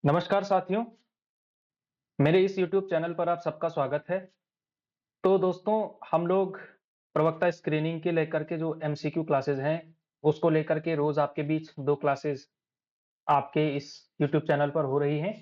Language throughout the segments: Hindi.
नमस्कार साथियों, मेरे इस YouTube चैनल पर आप सबका स्वागत है। तो दोस्तों, हम लोग प्रवक्ता स्क्रीनिंग के लेकर के जो एमसीक्यू क्लासेस हैं, उसको लेकर के रोज़ आपके बीच 2 क्लासेस आपके इस YouTube चैनल पर हो रही हैं।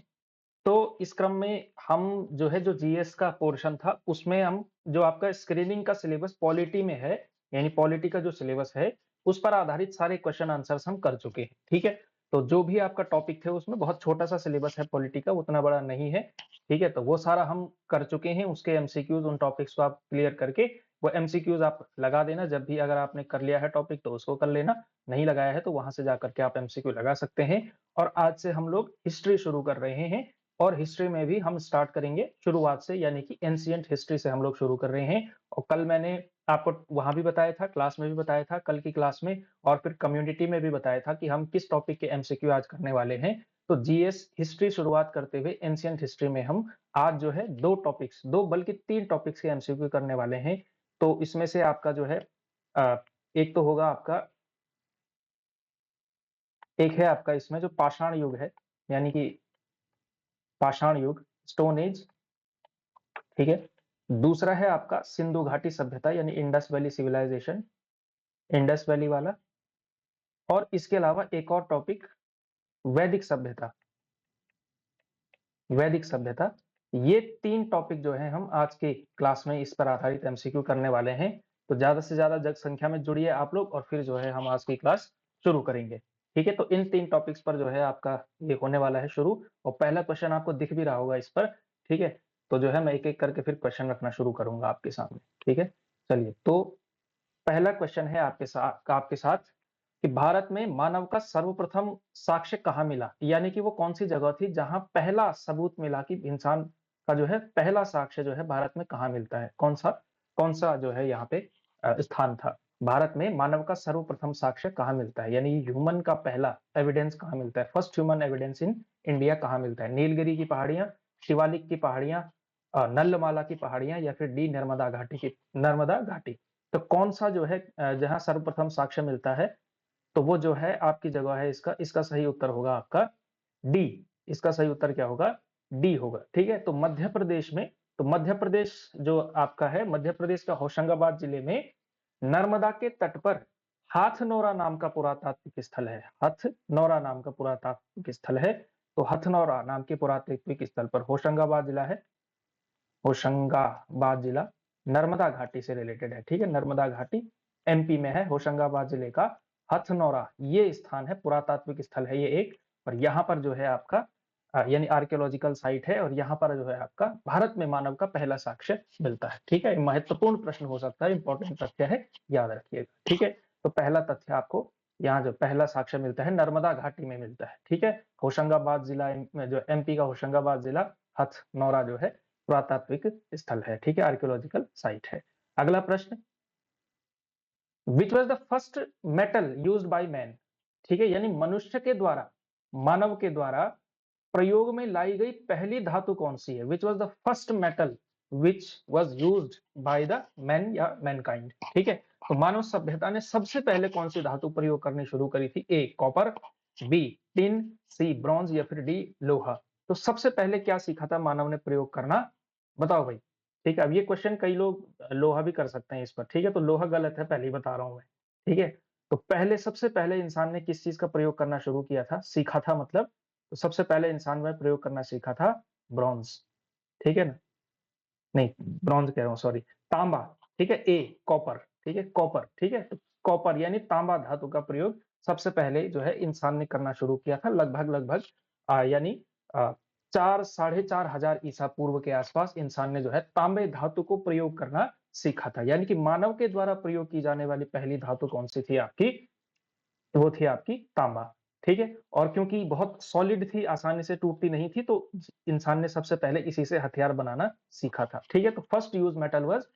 तो इस क्रम में हम जो है जो जीएस का पोर्शन था, उसमें हम जो आपका स्क्रीनिंग का सिलेबस पॉलिटी में है, यानी पॉलिटी का जो सिलेबस है, उस पर आधारित सारे क्वेश्चन आंसर्स हम कर चुके हैं, ठीक है? तो जो भी आपका टॉपिक थे उसमें बहुत छोटा-सा सिलेबस है पॉलिटी का, उतना बड़ा नहीं है, ठीक है? तो वो सारा हम कर चुके हैं, उसके एमसीक्यूज़ उन टॉपिक्स को आप क्लियर करके वो एमसीक्यूज़ आप लगा देना, जब भी अगर आपने कर लिया है टॉपिक तो उसको कर लेना, नहीं लगाया है तो वहाँ से जाकर के आप एमसीक्यू लगा सकते हैं। और आज से हम लोग हिस्ट्री शुरू कर रहे हैं और हिस्ट्री में भी हम स्टार्ट करेंगे शुरुआत से, यानी कि एंशिएंट हिस्ट्री से हम लोग शुरू कर रहे हैं। और कल मैंने आपको वहाँ भी बताया था, क्लास में भी बताया था, कल की क्लास में और फिर कम्युनिटी में भी बताया था कि हम किस टॉपिक के एमसीक्यू आज करने वाले हैं। तो जीएस हिस्ट्री शुरुआत करते हुए एंशिएंट हिस्ट्री में हम आज जो है 2 टॉपिक्स, 2 बल्कि 3 टॉपिक्स के एमसीक्यू करने वाले हैं। तो इसमें से आपका जो है एक तो होगा आपका, एक है आपका इसमें जो पाषाण युग है, यानी कि पाषाण युग, स्टोन एज, ठीक है? दूसरा है आपका सिंधु घाटी सभ्यता यानी Indus valley civilization, Indus valley वाला। और इसके अलावा एक और टॉपिक वैदिक सभ्यता, वैदिक सभ्यता। ये 3 टॉपिक जो हैं हम आज के क्लास में इस पर आधारित एमसीक्यू करने वाले हैं। तो ज़्यादा से ज़्यादा जग संख्या में जुड़िए आप लोग और फिर जो है हम आज की क्लास शुरू करेंगे। ठीक है? तो इन 3 टॉपिक्स पर जो है आपका ये होने वाला है शुरू और पहला क्वेश्चन आपको दिख भी रहा होगा इस पर, ठीक है? तो जो है मैं एक-एक करके फिर क्वेश्चन रखना शुरू करूँगा आपके सामने, ठीक है? चलिए, तो पहला क्वेश्चन है आपके साथ कि भारत में मानव का सर्वप्रथम साक्ष्य कहाँ मिला? यानी कि वो कौन-सी जगह थी जहाँ पहला सबूत मिला कि इंसान का जो है पहला साक्ष्य जो है भारत में कहाँ मिलता है? कौन-सा जो है यहाँ पे स्थान था? भारत में मानव का सर्वप्रथम साक्ष्य कहाँ मिलता है? यानी ह्यूमन का पहला एविडेंस कहाँ मिलता है? First human evidence in India कहाँ मिलता है? नीलगिरी की पहाड़ियाँ, शिवालिक की पहाड़ियाँ, नल्लमाला की पहाड़ियाँ या फिर डी नर्मदा घाटी। तो कौन-सा जो है जहाँ सर्वप्रथम साक्ष्य मिलता है, तो वो जो है आपकी जगह है इसका सही उत्तर होगा आपका डी। इसका सही उत्तर क्या होगा? डी होगा, ठीक है? तो मध्य प्रदेश जो आपका है, मध्य प्रदेश का होशंगाबाद जिले में नर्मदा के तट पर हाथनौरा नाम का पुरातात्विक स्थल है। हथनौरा नाम का पुरातात्विक स्थल है। तो हथनौरा नाम के पुरातात्विक स्थल पर होशंगाबाद जिला है। होशंगाबाद जिला नर्मदा घाटी से रिलेटेड है, ठीक है? नर्मदा घाटी एमपी में है, होशंगाबाद जिले का हथनौरा ये स्थान है, पुरातात्विक स्थल है ये एक। और यहाँ पर जो है आपका यानी आर्कियोलॉजिकल साइट है और यहाँ पर जो है आपका भारत में मानव का पहला साक्ष्य मिलता है, ठीक है? महत्वपूर्ण प्रश्न हो सकता है, इंपॉर्टेंट तथ्य है, याद रखिएगा, ठीक है? तो पहला तथ्य आपको यहाँ जो पहला साक्ष्य मिलता है नर्मदा घाटी में मिलता है, ठीक है? होशंगाबाद जिला जो एमपी का होशंगाबाद जिला हथनौरा जो है पुरातात्विक स्थल है, ठीक है? आर्कियोलॉजिकल साइट है। अगला प्रश्न, which was the first metal used by man? ठीक है? यानी मनुष्य के द्वारा, मानव के द्वारा प्रयोग में लाई गई पहली धातु कौन-सी है? Which was the first metal which was used by the man या मैनकाइंड, ठीक है? तो मानव सभ्यता ने सबसे पहले कौन-सी धातु प्रयोग करनी शुरू करी थी? ए कॉपर, बी टिन, सी ब्रॉन्ज या फिर डी लोहा। तो सबसे पहले क्या सीखा था मानव ने प्रयोग करना? बताओ भाई। ठीक है, अब ये क्वेश्चन कई लोग लोहा भी कर सकते हैं इस पर, ठीक है? तो लोहा गलत है, पहले ही बता रहा हूँ मैं, ठीक है? तो सबसे पहले इंसान ने किस चीज़ का प्रयोग करना शुरू किया था? सीखा था मतलब, तो सबसे पहले इंसान ने प्रयोग करना सीखा था ब्रॉन्ज, ठीक है ना? नहीं, ब्रॉन्ज कह रहा हूँ, सॉरी, तांबा, ठीक है? ए कॉपर, ठीक है? कॉपर, ठीक है? तो कॉपर यानी तांबा धातु का प्रयोग सबसे पहले जो है इंसान ने करना शुरू किया था, लगभग यानी अ, 4 साढ़े 4 हज़ार ईसा पूर्व के आसपास इंसान ने जो है तांबे धातु को प्रयोग करना सीखा था। यानी कि मानव के द्वारा प्रयोग की जाने वाली पहली धातु कौन-सी थी आपकी? तो वो थी आपकी तांबा, ठीक है? और क्योंकि बहुत सॉलिड थी, आसानी से टूटती नहीं थी, तो इंसान ने सबसे पहले इसी से हथियार बनाना सीखा था, ठीक है? तो first use metal was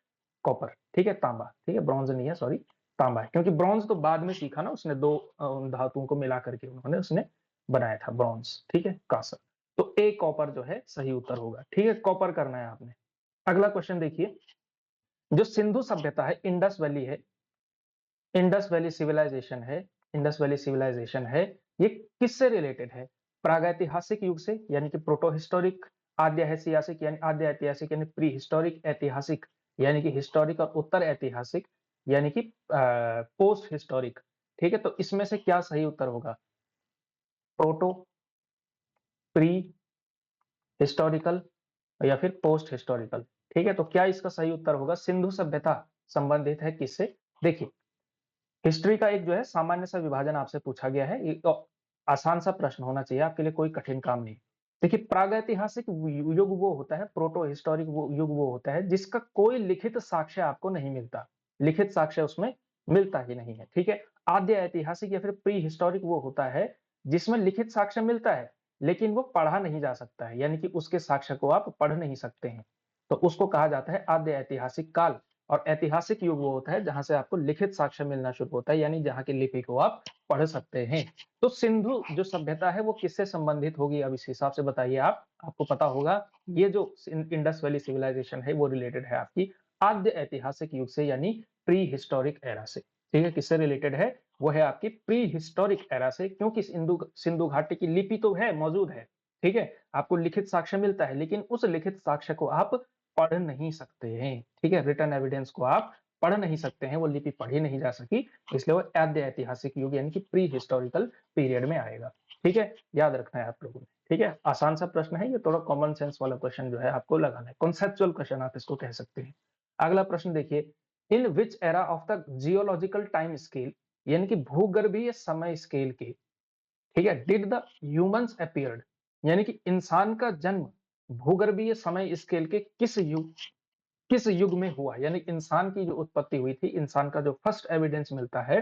copper, ठीक है? तांबा, ठीक है? ब्रॉन्ज नहीं है, सॉरी, तांबा है, क्योंकि ब्रॉन्ज तो बाद में सीखा ना उसने, 2 धातुओं को मिला करके उन्होंने उसने बनाया था ब्रॉन्ज, ठीक है? कांस्य। तो ए कॉपर जो है सही उत्तर होगा, ठीक है? कॉपर करना है आपने। अगला क्वेश्चन देखिए, जो सिंधु सभ्यता है, इंडस वैली है, इंडस वैली सिविलाइजेशन है, इंडस वैली सिविलाइजेशन है, ये किससे रिलेटेड है? प्रागैतिहासिक युग से यानी कि प्रोटो हिस्टोरिक, आद्य ऐतिहासिक यानी आद्य ऐतिहासिक यानी प्री हिस्टोरिक, ऐतिहासिक यानी कि हिस्टोरिक और उत्तर ऐतिहासिक यानी कि पोस्ट हिस्टोरिक। ठीक है, तो इसमें से क्या सही उत्तर होगा? प्रोटो, प्री हिस्टोरिकल या फिर पोस्ट हिस्टोरिकल। ठीक है, तो क्या इसका सही उत्तर होगा? सिंधु सभ्यता संबंधित है किससे? देखिए, हिस्ट्री का एक जो है सामान्य सा विभाजन आपसे पूछा गया है, ये तो आसान सा प्रश्न होना चाहिए आपके लिए, कोई कठिन काम नहीं। देखिए, प्रागैतिहासिक युग वो होता है, प्रोटो हिस्टोरिक वो युग वो होता है जिसका कोई लिखित साक्ष्य आपको नहीं मिलता, लिखित साक्ष्य उसमें मिलता ही नहीं है। ठीक है, आद्य ऐतिहासिक या फिर प्री हिस्टोरिक वो होता है जिसमें लिखित साक्ष्य मिलता है लेकिन वो पढ़ा नहीं जा सकता है, यानी कि उसके साक्ष्य को आप पढ़ नहीं सकते हैं, तो उसको कहा जाता है आद्य ऐतिहासिक काल। और ऐतिहासिक युग वो होता है जहां से आपको लिखित साक्ष्य मिलना शुरू होता है, यानी जहां की लिपि को आप पढ़ सकते हैं। तो सिंधु जो सभ्यता है वो किससे संबंधित होगी? अब इस हिसाब से बताइए आप, आपको पता होगा ये जो इंडस वैली सिविलाइजेशन है वो रिलेटेड है आपकी आद्य ऐतिहासिक युग से, यानी प्री हिस्टोरिक एरा से। ठीक है, किससे रिलेटेड है? वो है आपकी प्री हिस्टोरिक एरा से, क्योंकि सिंधु घाटी की लिपि तो है, मौजूद है। ठीक है, आपको लिखित साक्ष्य मिलता है लेकिन उस लिखित साक्ष्य को आप पढ़ नहीं सकते हैं। ठीक है, रिटन एविडेंस को आप पढ़ नहीं सकते हैं, वो लिपि पढ़ी नहीं जा सकी, इसलिए वो आद्य ऐतिहासिक युग यानी कि प्री हिस्टोरिकल पीरियड में आएगा। ठीक है, याद रखना है आप लोगों ने। ठीक है, आसान सा प्रश्न है ये, थोड़ा कॉमन सेंस वाला क्वेश्चन जो है आपको लगाना है, कॉन्सेप्चुअल क्वेश्चन आप इसको कह सकते हैं। अगला प्रश्न देखिए, in which era of the geological time scale, यानी कि भूगर्भीय समय स्केल के, ठीक है, डिड द ह्यूमंस अपीयर्ड, यानी कि इंसान का जन्म भूगर्भीय समय स्केल के किस युग में हुआ, यानी इंसान की जो उत्पत्ति हुई थी, इंसान का जो फर्स्ट एविडेंस मिलता है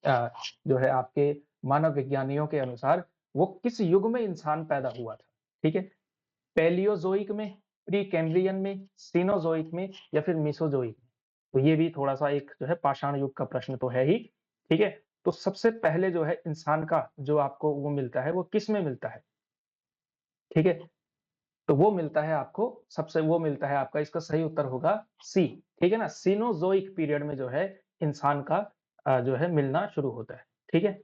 जो है आपके मानव विज्ञानियों के अनुसार, वो किस युग में इंसान पैदा हुआ था। ठीक है, पैलियोजोइक में, प्री कैम्ब्रियन में, सीनोजोइक में या फिर मीसोजोइक में। तो ये भी थोड़ा सा एक जो है पाषाण युग का प्रश्न तो है ही। ठीक है, तो सबसे पहले जो है इंसान का जो आपको वो मिलता है वो किस में मिलता है? ठीक है, तो वो मिलता है आपको, सबसे वो मिलता है आपका, इसका सही उत्तर होगा सी। ठीक है ना, सीनोजोइक पीरियड में जो है इंसान का जो है मिलना शुरू होता है। ठीक है,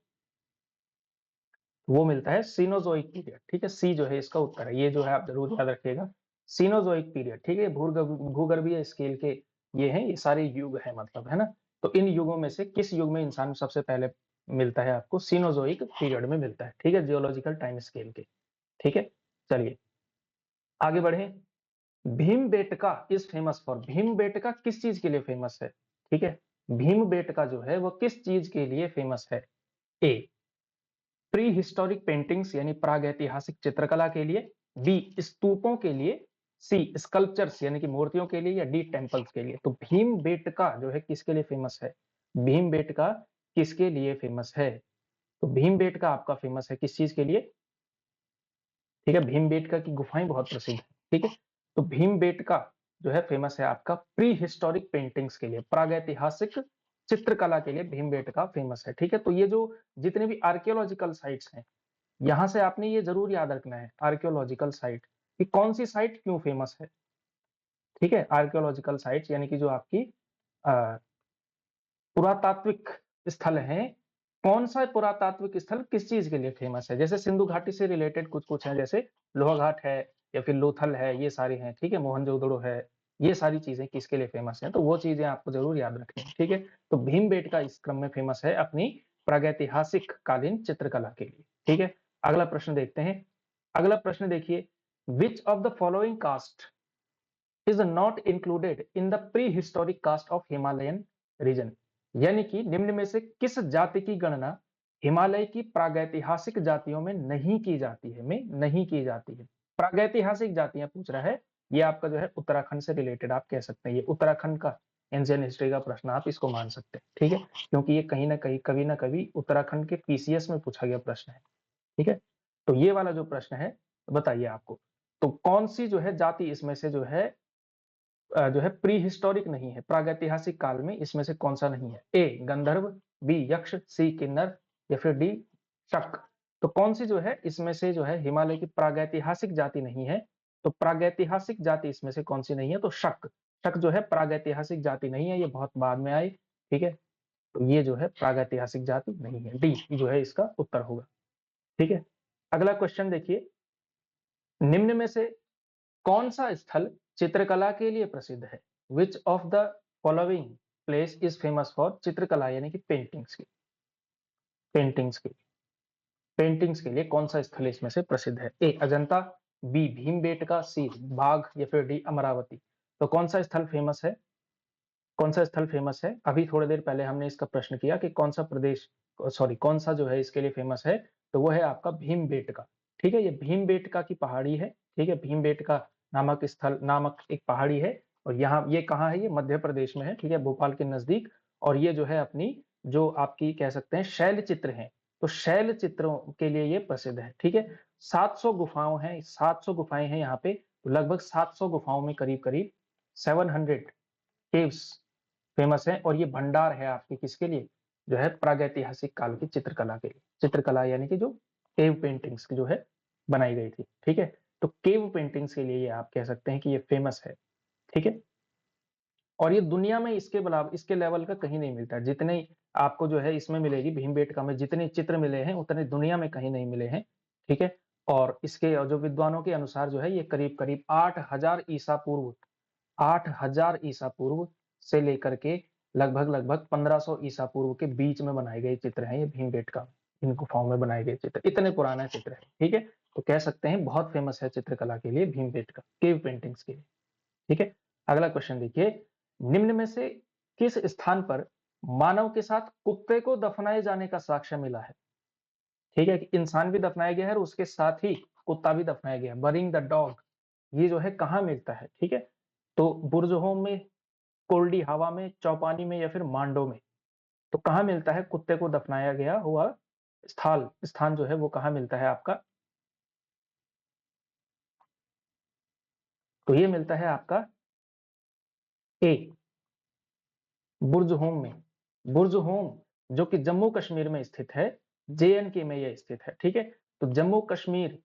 वो मिलता है सीनोजोइक पीरियड। ठीक है, सी जो है इसका उत्तर है, ये जो है आप जरूर याद रखिएगा, सीनोजोइक पीरियड। ठीक है, भूगर्भीय स्केल के ये हैं, ये सारे युग है मतलब, है ना। तो इन युगों में से किस युग में इंसान सबसे पहले मिलता है? आपको सीनोजोइक पीरियड में मिलता है। ठीक है, जियोलॉजिकल टाइम स्केल के। ठीक है, चलिए आगे बढ़े। Bhimbetka is famous for, Bhimbetka किस चीज के लिए फेमस है? ठीक है, भीमबेटका जो है वो किस चीज के लिए फेमस है? ए, प्री हिस्टोरिक पेंटिंग्स यानी प्राग ऐतिहासिक चित्रकला के लिए, बी स्तूपों के लिए, सी स्कल्पचर्स यानी कि मूर्तियों के लिए, या डी टेम्पल्स के लिए। तो भीमबेटका जो है किसके लिए फेमस है? भीमबेटका किसके लिए फेमस है? तो भीमबेटका आपका फेमस है किस चीज के लिए? ठीक है, भीमबेटका की गुफाएं बहुत प्रसिद्ध है। ठीक है, तो भीमबेटका जो है फेमस है आपका प्री हिस्टोरिक पेंटिंग्स के लिए, प्रागैतिहासिक चित्रकला के लिए भीमबेटका फेमस है। ठीक है, तो ये जो जितने भी आर्कियोलॉजिकल साइट्स हैं, यहां से आपने ये जरूर याद रखना है, आर्कियोलॉजिकल साइट कि कौन सी साइट क्यों फेमस है। ठीक है, आर्कियोलॉजिकल साइट्स यानी कि जो आपकी पुरातात्विक स्थल हैं, कौन सा पुरातात्विक स्थल किस चीज के लिए फेमस है? जैसे सिंधु घाटी से रिलेटेड कुछ कुछ है, जैसे लोहा घाट है या फिर लोथल है, ये सारे हैं। ठीक है, मोहनजोदड़ो है, ये सारी चीजें किसके लिए फेमस हैं? तो वो चीजें आपको जरूर याद रखनी है। ठीक है, तो भीमबेटका इस क्रम में फेमस है अपनी प्रागैतिहासिक कालीन चित्रकला के लिए। ठीक है, अगला प्रश्न देखते हैं। अगला प्रश्न देखिए, which of the following caste is not included in the prehistoric caste of Himalayan region, यानी कि निम्न में से किस जाति की गणना हिमालय की प्रागैतिहासिक जातियों में नहीं की जाती है? में नहीं की जाती है, प्रागैतिहासिक जातियां पूछ रहा है। ये आपका जो है उत्तराखंड से रिलेटेड आप कह सकते हैं, ये उत्तराखंड का एंशिएंट हिस्ट्री का प्रश्न आप इसको मान सकते हैं। ठीक है, क्योंकि ये कहीं ना कहीं कभी ना कभी उत्तराखंड के पीसीएस में पूछा गया प्रश्न है। ठीक है, तो ये वाला जो प्रश्न है बताइए आपको, तो कौन सी जो है जाति इसमें से जो है प्री हिस्टोरिक नहीं है, प्रागैतिहासिक काल में इसमें से कौन सा नहीं है? ए गंधर्व, बी यक्ष, सी किन्नर या फिर डी शक। तो कौन सी जो है इसमें से जो है हिमालय की प्रागैतिहासिक जाति नहीं है? तो प्रागैतिहासिक जाति इसमें से कौन सी नहीं है? तो शक, शक जो है प्रागैतिहासिक जाति नहीं है, ये बहुत बाद में आई। ठीक है, तो ये जो है प्रागैतिहासिक जाति नहीं है, डी जो है इसका उत्तर होगा। ठीक है, अगला क्वेश्चन देखिए, निम्न में से कौन सा स्थल चित्रकला के लिए प्रसिद्ध है? विच of the following place is famous for चित्रकला यानी कि पेंटिंग्स की पेंटिंग्स के लिए कौन सा स्थल इसमें से प्रसिद्ध है? ए अजंता, बी भीमबेटका, सी बाघ या फिर डी अमरावती। तो कौन सा स्थल फेमस है? कौन सा स्थल फेमस है? अभी थोड़ी देर पहले हमने इसका प्रश्न किया कि कौन सा प्रदेश, सॉरी कौन सा जो है इसके लिए फेमस है, तो वो है आपका भीमबेटका। ठीक है, ये भीमबेटका की पहाड़ी है। ठीक है, भीमबेटका नामक स्थल, नामक एक पहाड़ी है, और यहाँ ये कहाँ है? ये मध्य प्रदेश में है। ठीक है, भोपाल के नजदीक। और ये जो है अपनी, जो आपकी कह सकते हैं शैल चित्र है, तो शैल चित्रों के लिए ये प्रसिद्ध है। ठीक है, 700 गुफाओं हैं, 700 गुफाएं हैं यहाँ पे। तो लगभग 700 गुफाओं में करीब करीब 700 केव्स फेमस है। और ये भंडार है आपके किसके लिए? जो है प्रागैतिहासिक काल की चित्रकला के लिए। चित्रकला यानी कि जो केव पेंटिंग्स जो है बनाई गई थी। ठीक है, तो केव पेंटिंग्स के लिए ये आप कह सकते हैं कि ये फेमस है। ठीक है, और ये दुनिया में इसके बराबर, इसके लेवल का कहीं नहीं मिलता है। जितने आपको जो है इसमें मिलेगी, भीमबेटका में जितने चित्र मिले हैं उतने दुनिया में कहीं नहीं मिले हैं। ठीक है, और इसके जो विद्वानों के अनुसार जो है ये करीब करीब 8000 ईसा पूर्व, 8000 ईसा पूर्व से लेकर के लगभग लगभग 1500 ईसा पूर्व के बीच में बनाए गए चित्र हैं ये भीमबेटका, इन गुफाओं में बनाए गए चित्र, इतने पुराना चित्र है। ठीक है, तो कह सकते हैं बहुत फेमस है चित्रकला के लिए भीमबेटका, केव पेंटिंग्स के लिए। ठीक है, अगला क्वेश्चन देखिए, निम्न में से किस स्थान पर मानव के साथ कुत्ते को दफनाए जाने का साक्ष्य मिला है? ठीक है, कि इंसान भी दफनाया गया है और उसके साथ ही कुत्ता भी दफनाया गया है, बरिंग द डॉग। ये जो है कहाँ मिलता है? ठीक है, तो बुर्जहोम में, कोल्डी हवा में, चौपानी में या फिर मांडो में। तो कहाँ मिलता है कुत्ते को दफनाया गया हुआ स्थान जो है वो कहाँ मिलता है आपका? तो ये मिलता है आपका ए बुर्ज होम में। बुर्ज होम जो कि जम्मू कश्मीर में स्थित है, जेएनके में यह स्थित है। ठीक है, तो जम्मू कश्मीर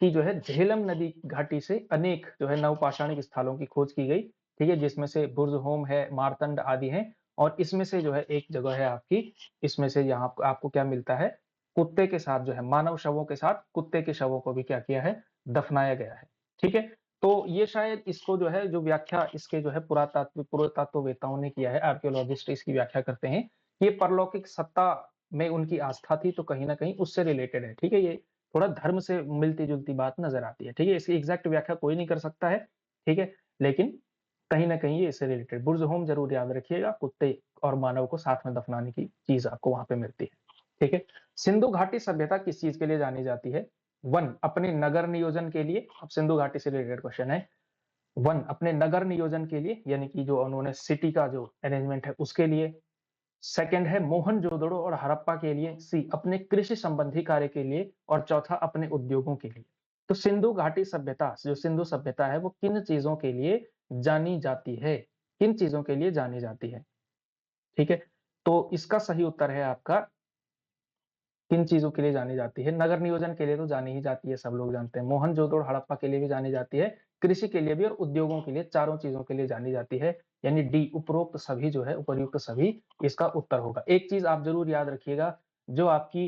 की जो है झेलम नदी घाटी से अनेक जो है नवपाषाणिक स्थलों की खोज की गई। ठीक है, जिसमें से बुर्ज होम है, मारतंड आदि हैं। और इसमें से जो है एक जगह है आपकी, इसमें से यहाँ आपको क्या मिलता है? कुत्ते के साथ जो है, मानव शवों के साथ कुत्ते के शवों को भी क्या किया है? दफनाया गया है। ठीक है, तो ये शायद इसको जो है, जो व्याख्या इसके जो है पुरातत्ववेताओं ने किया है, आर्कियोलॉजिस्ट इसकी व्याख्या करते हैं, ये परलौकिक सत्ता में उनकी आस्था थी, तो कहीं न कहीं उससे रिलेटेड है। ठीक है, ये थोड़ा धर्म से मिलती-जुलती बात नज़र आती है। ठीक है, इसकी एग्ज़ैक्ट व्याख्या कोई नहीं कर सकता है। ठीक है, लेकिन कहीं न कहीं ये इससे रिलेटेड, बुर्ज होम ज़रूर याद रखिएगा, कुत्ते और मानव को साथ में दफनाने की चीज़ आपको वहाँ पे मिलती है। ठीक है, सिंधु घाटी सभ्यता किस चीज़ के लिए जानी जाती है? 1 अपने नगर नियोजन के लिए। अब सिंधु घाटी से रिलेटेड क्वेश्चन है। 1 अपने नगर नियोजन के लिए, यानी कि जो उन्होंने सिटी का जो अरेंजमेंट है उसके लिए। सेकंड है मोहनजोदड़ो और हड़प्पा के लिए। सी अपने कृषि संबंधी कार्य के लिए। और चौथा अपने उद्योगों के लिए। तो सिंधु घाटी सभ्यता, जो सिंधु सभ्यता है, वो किन चीजों के लिए जानी जाती है? किन चीजों के लिए जानी जाती है? ठीक है, तो इसका सही उत्तर है आपका, किन चीजों के लिए जानी जाती है? नगर नियोजन के लिए तो जानी ही जाती है, सब लोग जानते हैं। मोहनजोदड़ो हड़प्पा के लिए भी जानी जाती है, कृषि के लिए भी और उद्योगों के लिए, चारों चीजों के लिए जानी जाती है। यानी डी उपरोक्त सभी जो है, उपर्युक्त सभी इसका उत्तर होगा। एक चीज आप जरूर याद रखिएगा, जो आपकी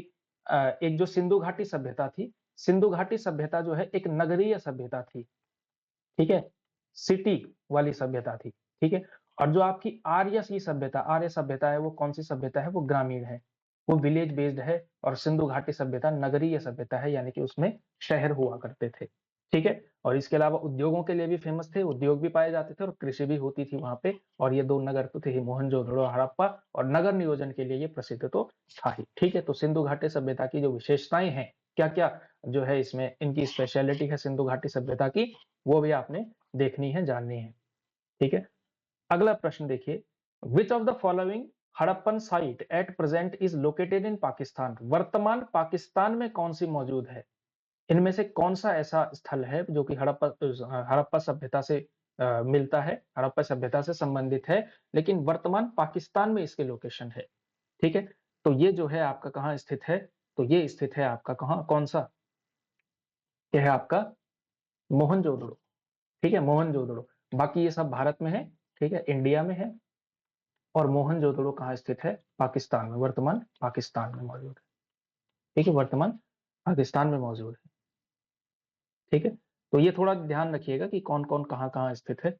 एक जो सिंधु घाटी सभ्यता थी, सिंधु घाटी सभ्यता जो है एक नगरीय सभ्यता थी। ठीक है, सिटी वाली सभ्यता थी। ठीक है, और जो आपकी आर्य सभ्यता है, वो कौन सी सभ्यता है? वो ग्रामीण है, वो विलेज बेस्ड है। और सिंधु घाटी सभ्यता नगरीय सभ्यता है, यानी कि उसमें शहर हुआ करते थे। ठीक है, और इसके अलावा उद्योगों के लिए भी फेमस थे, उद्योग भी पाए जाते थे और कृषि भी होती थी वहां पे। और ये दो नगर तो थे ही, मोहनजोदड़ो हड़प्पा। और नगर नियोजन के लिए ये प्रसिद्ध तो था ही। ठीक है, तो सिंधु घाटी सभ्यता की जो विशेषताएं हैं, क्या क्या जो है इसमें इनकी स्पेशलिटी है सिंधु घाटी सभ्यता की, वो भी आपने देखनी है, जाननी है। ठीक है, अगला प्रश्न देखिए, which of the following Harappan site at present is located in Pakistan? वर्तमान पाकिस्तान में कौन सी मौजूद है? इनमें से कौन सा ऐसा स्थल है जो कि हड़प्पा सभ्यता से मिलता है, हड़प्पा सभ्यता से संबंधित है, लेकिन वर्तमान पाकिस्तान में इसके लोकेशन है? ठीक है, तो ये जो है आपका कहाँ स्थित है? तो ये स्थित है आपका कहाँ, कौन सा? यह है आपका मोहनजोदड़ो। ठीक है, मोहनजोदड़ो। बाकी ये सब भारत में है। ठीक है, इंडिया में है। और मोहनजोदड़ो कहाँ स्थित है? पाकिस्तान में, वर्तमान पाकिस्तान में मौजूद है। ठीक है, वर्तमान पाकिस्तान में मौजूद है। ठीक है, तो ये थोड़ा ध्यान रखिएगा कि कौन कौन कहाँ कहाँ स्थित है।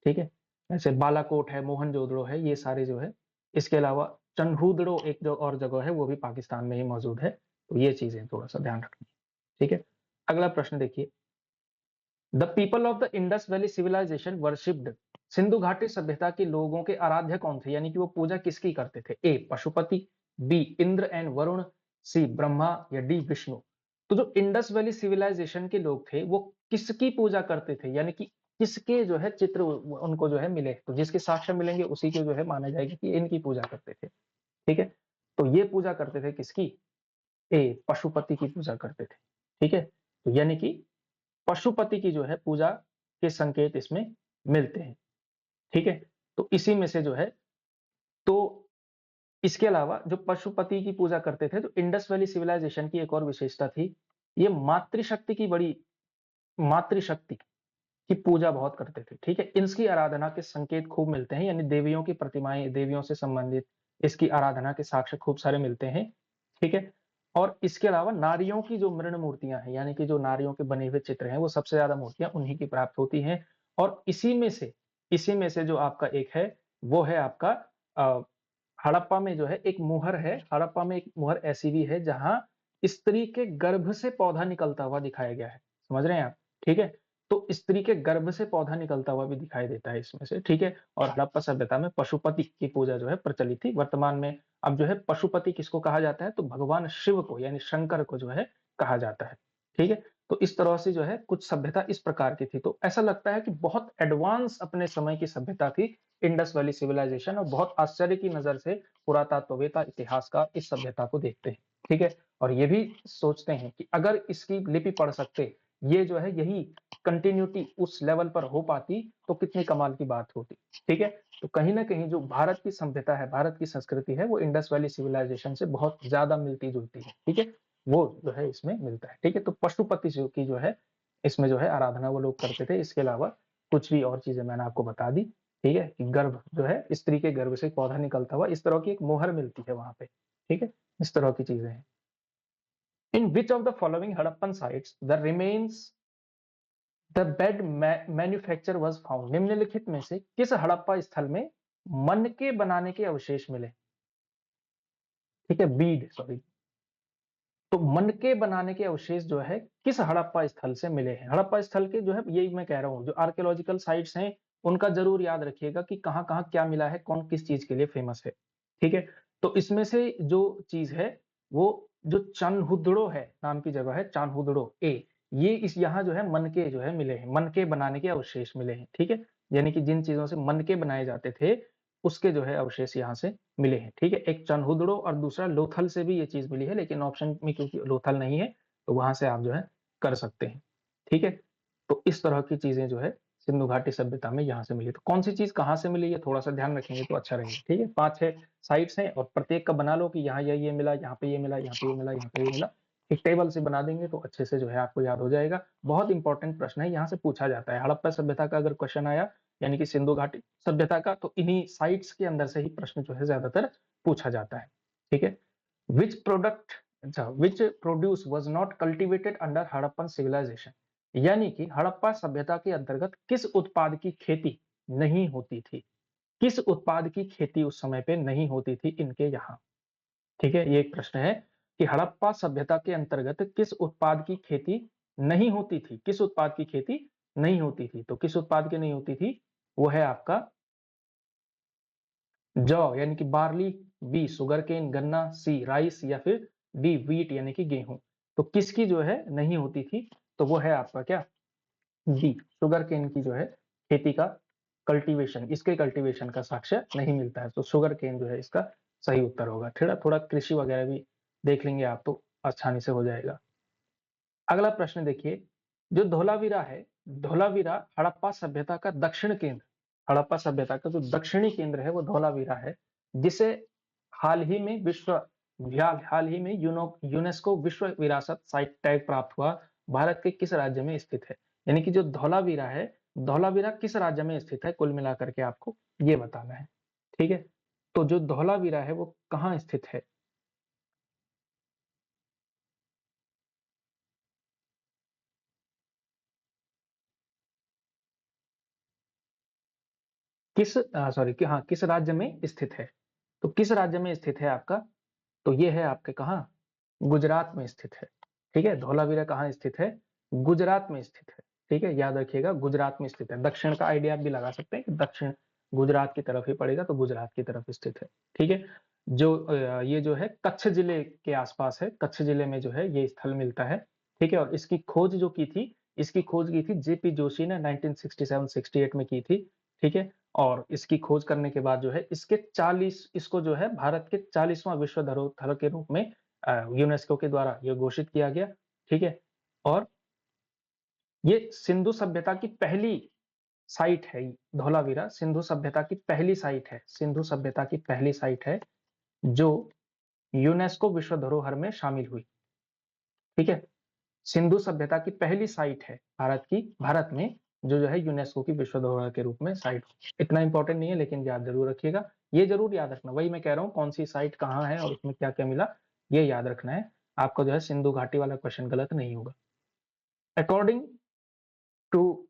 ठीक है, जैसे बालाकोट है, मोहनजोदड़ो है, ये सारे जो है। इसके अलावा चन्हूदड़ो एक जो और जगह है वो भी पाकिस्तान में ही मौजूद है। तो ये चीजें थोड़ा सा ध्यान रखनी। ठीक है, अगला प्रश्न देखिए। The people of the Indus valley civilization worshipped, Sindhu घाटी सभ्यता के लोगों के आराध्य कौन थे, यानी कि वो पूजा किसकी करते थे? ए पशुपति, बी इंद्र एंड वरुण, सी ब्रह्मा, या डी विष्णु। तो जो इंडस वैली सिविलाइजेशन के लोग थे वो किसकी पूजा करते थे, यानी कि किसके जो है चित्र उनको जो है मिले, तो जिसके साक्ष्य मिलेंगे उसी के जो है माना जाएगा कि इनकी पूजा करते थे। ठीक है, तो ये पूजा करते थे किसकी? ए पशुपति की पूजा करते थे। ठीक है, तो यानी कि पशुपति की जो है पूजा के संकेत इसमें मिलते हैं। ठीक है, तो इसी में से जो है, तो इसके अलावा जो पशुपति की पूजा करते थे, तो इंडस वैली सिविलाइजेशन की एक और विशेषता थी, ये मातृशक्ति की बड़ी मातृशक्ति की पूजा बहुत करते थे। ठीक है, इसकी आराधना के संकेत खूब मिलते हैं, यानी देवियों की प्रतिमाएं, देवियों से संबंधित इसकी आराधना के साक्ष्य खूब सारे मिलते हैं। ठीक है, और इसके अलावा नारियों की जो मृण मूर्तियां हैं, यानी कि जो नारियों के बने हुए चित्र हैं, वो सबसे ज्यादा मूर्तियां उन्हीं की प्राप्त होती हैं। और इसी में से जो आपका एक है, वो है आपका हड़प्पा में जो है एक मुहर है। हड़प्पा में एक मुहर ऐसी भी है जहां स्त्री के गर्भ से पौधा निकलता हुआ दिखाया गया है। समझ रहे हैं आप? ठीक है, तो स्त्री के गर्भ से पौधा निकलता हुआ भी दिखाई देता है इसमें से। ठीक है, और हड़प्पा सभ्यता में पशुपति की पूजा जो है प्रचलित थी। वर्तमान में अब जो है पशुपति किसको कहा जाता है, तो भगवान शिव को यानी शंकर को जो है कहा जाता है। ठीक है, तो इस तरह से जो है कुछ सभ्यता इस प्रकार की थी। तो ऐसा लगता है कि बहुत एडवांस अपने समय की सभ्यता थी इंडस वैली सिविलाइजेशन, और बहुत आश्चर्य की नजर से पुरातत्ववेत्ता इतिहासकार इस सभ्यता को देखते हैं। ठीक है, और ये भी सोचते हैं कि अगर इसकी लिपि पढ़ सकते, ये जो है यही कंटिन्यूटी उस लेवल पर हो पाती, तो कितनी कमाल की बात होती। ठीक है, तो कहीं ना कहीं जो भारत की सभ्यता है, भारत की संस्कृति है, वो इंडस वैली सिविलाइजेशन से बहुत ज्यादा मिलती जुलती है। ठीक है, वो जो है इसमें मिलता है। ठीक है, तो पशुपति की जो है इसमें जो है आराधना वो लोग करते थे। इसके अलावा कुछ भी और चीजें मैंने आपको बता दी। ठीक है, कि गर्भ जो है स्त्री के गर्भ से पौधा निकलता हुआ, इस तरह की एक मोहर मिलती है वहां पे। ठीक है, इस तरह की चीजें हैं। In which of the following Harappan sites the remains the bead manufacture was found, निम्नलिखित में से किस हड़प्पा स्थल में मनके बनाने के अवशेष मिले? ठीक है, बीड सॉरी। तो मनके बनाने के अवशेष जो है किस हड़प्पा स्थल से मिले हैं? हड़प्पा स्थल के जो है, यही मैं कह रहा हूँ, जो आर्कियोलॉजिकल साइट्स हैं उनका जरूर याद रखिएगा कि कहाँ कहाँ क्या मिला है, कौन किस चीज के लिए फेमस है। ठीक है, तो इसमें से जो चीज है वो जो चान्हुदड़ो है नाम की जगह है, चान्हुदड़ो ए, ये इस यहाँ जो है मनके जो है मिले हैं, मनके बनाने के अवशेष मिले हैं। ठीक है, यानी कि जिन चीजों से मनके बनाए जाते थे उसके जो है अवशेष यहाँ से मिले हैं। ठीक है, एक चन्हुदड़ो और दूसरा लोथल से भी ये चीज मिली है, लेकिन ऑप्शन में क्योंकि लोथल नहीं है तो वहां से आप जो है कर सकते हैं। ठीक है, तो इस तरह की चीजें जो है सिंधु घाटी सभ्यता में यहाँ से मिली। तो कौन सी चीज कहाँ से मिली, ये थोड़ा सा ध्यान रखेंगे तो अच्छा रहेगा। ठीक है, 5-6 साइट्स हैं और प्रत्येक का बना लो कि यहाँ ये मिला, यहाँ पे ये मिला, यहाँ पे ये मिला, यहाँ पे ये मिला। एक टेबल से बना देंगे तो अच्छे से जो है आपको याद हो जाएगा। बहुत इंपॉर्टेंट प्रश्न है, यहाँ से पूछा जाता है। हड़प्पा सभ्यता का अगर क्वेश्चन आया, यानी कि सिंधु घाटी सभ्यता का, तो इन्हीं साइट्स के अंदर से ही प्रश्न जो है ज्यादातर पूछा जाता है। ठीक है, विच प्रोडक्ट अच्छा which produce was not cultivated under Harappan civilization, यानी कि हड़प्पा सभ्यता के अंतर्गत किस उत्पाद की खेती नहीं होती थी? किस उत्पाद की खेती उस समय पे नहीं होती थी इनके यहाँ? ठीक है, ये एक प्रश्न है कि हड़प्पा सभ्यता के अंतर्गत किस उत्पाद की खेती नहीं होती थी, किस उत्पाद की खेती नहीं होती थी? तो किस उत्पाद की नहीं होती थी? वो है आपका जौ यानी कि बार्ली, बी सुगरकेन गन्ना, सी राइस, या फिर डी व्हीट यानी कि गेहूं। तो किसकी जो है नहीं होती थी? तो वो है आपका क्या, डी शुगर केन की जो है खेती का कल्टीवेशन, इसके कल्टीवेशन का साक्ष्य नहीं मिलता है। तो शुगर केन जो है इसका सही उत्तर होगा। थोड़ा थोड़ा कृषि वगैरह भी देख लेंगे आप तो आसानी से हो जाएगा। अगला प्रश्न देखिए, जो धोलावीरा है, धोलावीरा हड़प्पा सभ्यता का दक्षिण केंद्र, हड़प्पा सभ्यता का जो दक्षिणी केंद्र है वो धोलावीरा है, जिसे हाल ही में यूनेस्को विश्व विरासत साइट टैग प्राप्त हुआ, भारत के किस राज्य में स्थित है? यानी कि जो धौलावीरा है, धौलावीरा किस राज्य में स्थित है, कुल मिलाकर के आपको ये बताना है। ठीक है, तो जो धौलावीरा है वो कहाँ स्थित है? किस राज्य में स्थित है? तो किस राज्य में स्थित है आपका? तो ये है आपके कहाँ? गुजरात में स्थित है। ठीक है, धौलावीरा कहाँ स्थित है? गुजरात में स्थित है। ठीक है, याद रखिएगा गुजरात में स्थित है। दक्षिण का आइडिया आप भी लगा सकते हैं कि दक्षिण गुजरात की तरफ ही पड़ेगा, तो गुजरात की तरफ स्थित है। ठीक है, ये जो है कच्छ जिले के आसपास है। कच्छ जिले में जो है ये स्थल मिलता है। ठीक है, और इसकी खोज की थी जेपी जोशी ने 1967-68 में की थी। ठीक है, और इसकी खोज करने के बाद जो है इसको जो है भारत के 40वां विश्व धरोहर के रूप में यूनेस्को के द्वारा ये घोषित किया गया। ठीक है, और ये सिंधु सभ्यता की पहली साइट है। धौलावीरा सिंधु सभ्यता की पहली साइट है। सिंधु सभ्यता की पहली साइट है जो यूनेस्को विश्व धरोहर में शामिल हुई। ठीक है, सिंधु सभ्यता की पहली साइट है भारत में जो है यूनेस्को की विश्व धरोहर के रूप में साइट। इतना इंपॉर्टेंट नहीं है, लेकिन याद जरूर रखिएगा। ये जरूर याद रखना, वही मैं कह रहा हूँ, कौन सी साइट कहाँ है और उसमें क्या क्या मिला, ये याद रखना है आपको। जो है सिंधु घाटी वाला क्वेश्चन गलत नहीं होगा। अकॉर्डिंग टू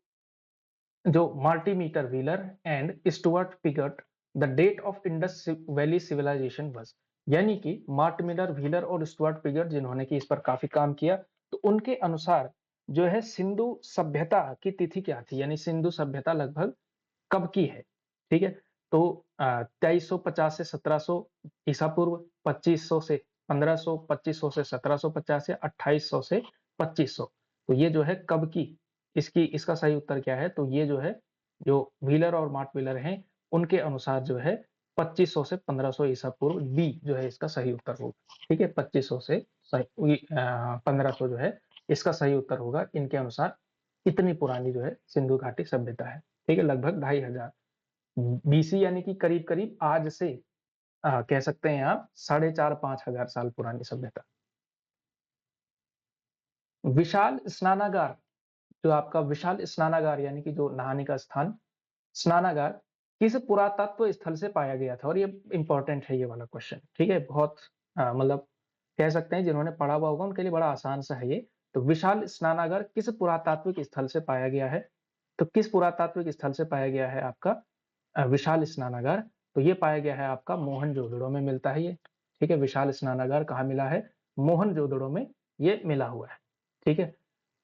जो Mortimer Wheeler and Stuart Piggott, the date of Indus valley civilization was, यानी कि मार्टिमीटर व्हीलर और स्टुअर्ट पिगट जिन्होंने कि इस पर काफी काम किया, तो उनके अनुसार जो है सिंधु सभ्यता की तिथि क्या थी, यानी सिंधु सभ्यता लगभग कब की है। ठीक है, तो 2350 से 1700 ईसा पूर्व, 2500 से 1500, 2500 से 1750 या 2800 से 2500। तो ये जो है कब की, इसका सही उत्तर क्या है? तो ये जो है जो व्हीलर और मार्ट व्हीलर हैं उनके अनुसार जो है 2500 से 1500 ईसा पूर्व, बी जो है इसका सही उत्तर होगा। ठीक है, 2500 से 1500 जो है इसका सही उत्तर होगा इनके अनुसार। इतनी पुरानी जो है सिंधु घाटी सभ्यता है। ठीक है, लगभग 2500 बीसी, यानी कि करीब करीब आज से कह सकते हैं आप 4500-5000 साल पुरानी सभ्यता। विशाल स्नानागार, जो आपका विशाल स्नानागार यानी कि जो नहाने का स्थान, स्नानागार किस पुरातत्व स्थल से पाया गया था? और ये इंपॉर्टेंट है ये वाला क्वेश्चन। ठीक है, बहुत मतलब कह सकते हैं जिन्होंने पढ़ा हुआ होगा उनके लिए बड़ा आसान सा है ये। तो विशाल स्नानागार किस पुरातात्विक स्थल से पाया गया है? तो किस पुरातात्विक स्थल से पाया गया है आपका विशाल स्नानागार? तो ये पाया गया है आपका मोहनजोदड़ो में मिलता है ये। ठीक है, विशाल स्नानागार कहाँ मिला है? मोहनजोदड़ो में ये मिला हुआ है। ठीक है,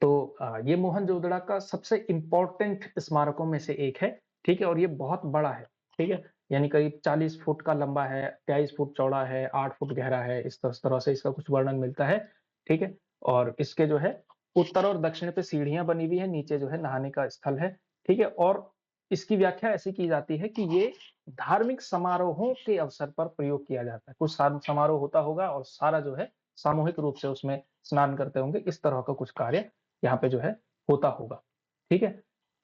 तो ये मोहनजोदड़ो का सबसे इम्पोर्टेंट स्मारकों में से एक है। ठीक है, और ये बहुत बड़ा है। ठीक है, यानी करीब 40 फुट का लंबा है, 23 फुट चौड़ा है, 8 फुट गहरा है, इस तरह से इसका कुछ वर्णन मिलता है। ठीक है, और इसके जो है उत्तर और दक्षिण पे सीढ़ियां बनी हुई है, नीचे जो है नहाने का स्थल है। ठीक है, और इसकी व्याख्या ऐसी की जाती है कि ये धार्मिक समारोहों के अवसर पर प्रयोग किया जाता है। कुछ समारोह होता होगा और सारा जो है सामूहिक रूप से उसमें स्नान करते होंगे, इस तरह का कुछ कार्य यहाँ पे जो है होता होगा। ठीक है,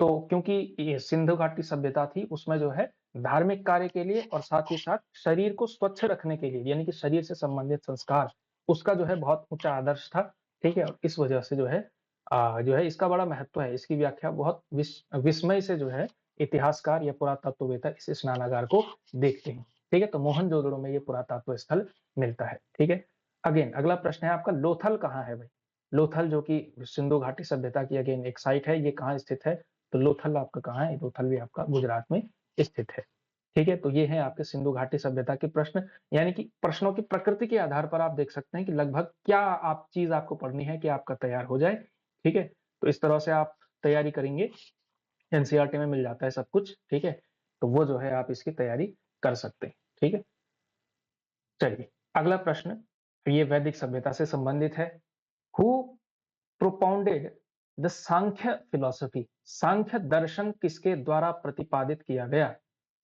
तो क्योंकि ये सिंधु घाटी सभ्यता थी, उसमें जो है धार्मिक कार्य के लिए और साथ ही साथ शरीर को स्वच्छ रखने के लिए, यानी कि शरीर से संबंधित संस्कार, उसका जो है बहुत ऊंचा आदर्श था। ठीक है, और इस वजह से जो है इसका बड़ा महत्व है। इसकी व्याख्या बहुत विस्मय से जो है इतिहासकार या पुरातत्ववेत्ता इस स्नानागार को देखते हैं। ठीक है, तो मोहनजोदड़ो में ये पुरातत्व स्थल मिलता है। ठीक है, अगेन अगला प्रश्न है आपका, लोथल कहाँ है भाई? लोथल जो कि सिंधु घाटी सभ्यता की अगेन एक साइट है, ये कहाँ स्थित है? तो लोथल आपका कहाँ है? लोथल भी आपका गुजरात में स्थित है। ठीक है, तो ये है आपके सिंधु घाटी सभ्यता के प्रश्न। यानी कि प्रश्नों की प्रकृति के आधार पर आप देख सकते हैं कि लगभग क्या आप चीज आपको पढ़नी है कि आपका तैयार हो जाए। ठीक है, तो इस तरह से आप तैयारी करेंगे, एनसीईआरटी में मिल जाता है सब कुछ। ठीक है, तो वो जो है आप इसकी तैयारी कर सकते हैं। ठीक है, चलिए अगला प्रश्न, ये वैदिक सभ्यता से संबंधित है। Who propounded the Sankhya philosophy, Sankhya दर्शन किसके द्वारा प्रतिपादित किया गया?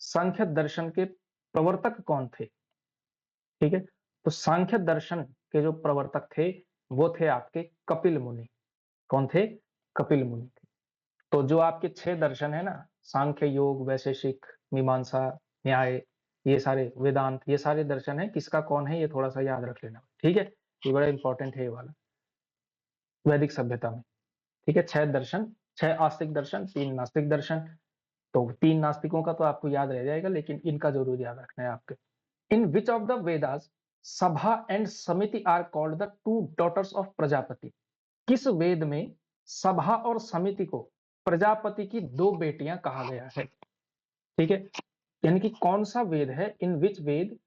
सांख्य दर्शन के प्रवर्तक कौन थे? ठीक है, तो सांख्य दर्शन के जो प्रवर्तक थे वो थे आपके कपिल मुनि। कौन थे? कपिल मुनि थे। तो जो आपके 6 दर्शन है ना, सांख्य, योग, वैशेषिक, मीमांसा, न्याय, ये सारे वेदांत, ये सारे दर्शन है, किसका कौन है ये थोड़ा सा याद रख लेना। ठीक है, ये बड़ा इंपॉर्टेंट है ये वाला वैदिक सभ्यता में। ठीक है, 6 दर्शन, 6 आस्तिक दर्शन, 3 नास्तिक दर्शन। तो 3 नास्तिकों का तो आपको याद रह जाएगा, लेकिन इनका जरूर याद रखना है आपके। In which of the Vedas Sabha and Samiti are called the two daughters of Prajapati? किस वेद में सभा और समिति को प्रजापति की 2 बेटियां कहा गया है? ठीक है, यानी कि कौन सा वेद है, इन विच वेद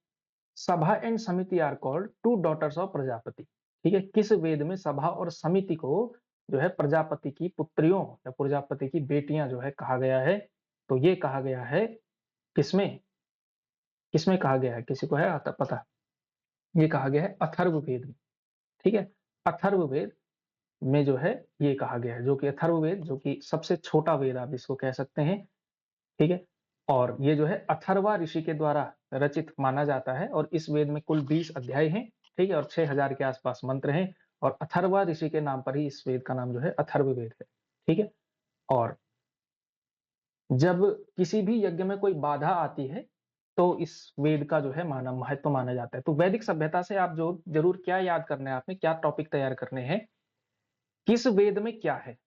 Sabha and Samiti are called two daughters of Prajapati. ठीक है, किस वेद में सभा और समिति को जो है प्रजापति की पुत्रियों या प्रजापति की बेटियां जो है कहा गया है? तो ये कहा गया है किसमें, किसमें कहा गया है, किसी को है आता पता? ये कहा गया है अथर्ववेद में। ठीक है, अथर्ववेद में जो है ये कहा गया है, जो कि अथर्ववेद जो कि सबसे छोटा वेद आप इसको कह सकते हैं। ठीक है, और ये जो है अथर्वा ऋषि के द्वारा रचित माना जाता है और इस वेद में कुल 20 अध्याय हैं। ठीक है, और 6000 के आसपास मंत्र हैं और अथर्वा ऋषि के नाम पर ही इस वेद का नाम जो है अथर्ववेद है। ठीक है, और जब किसी भी यज्ञ में कोई बाधा आती है तो इस वेद का जो है महत्व माना जाता है। तो वैदिक सभ्यता से आप जो जरूर क्या याद करना है, आपने क्या टॉपिक तैयार करने हैं, किस वेद में क्या है,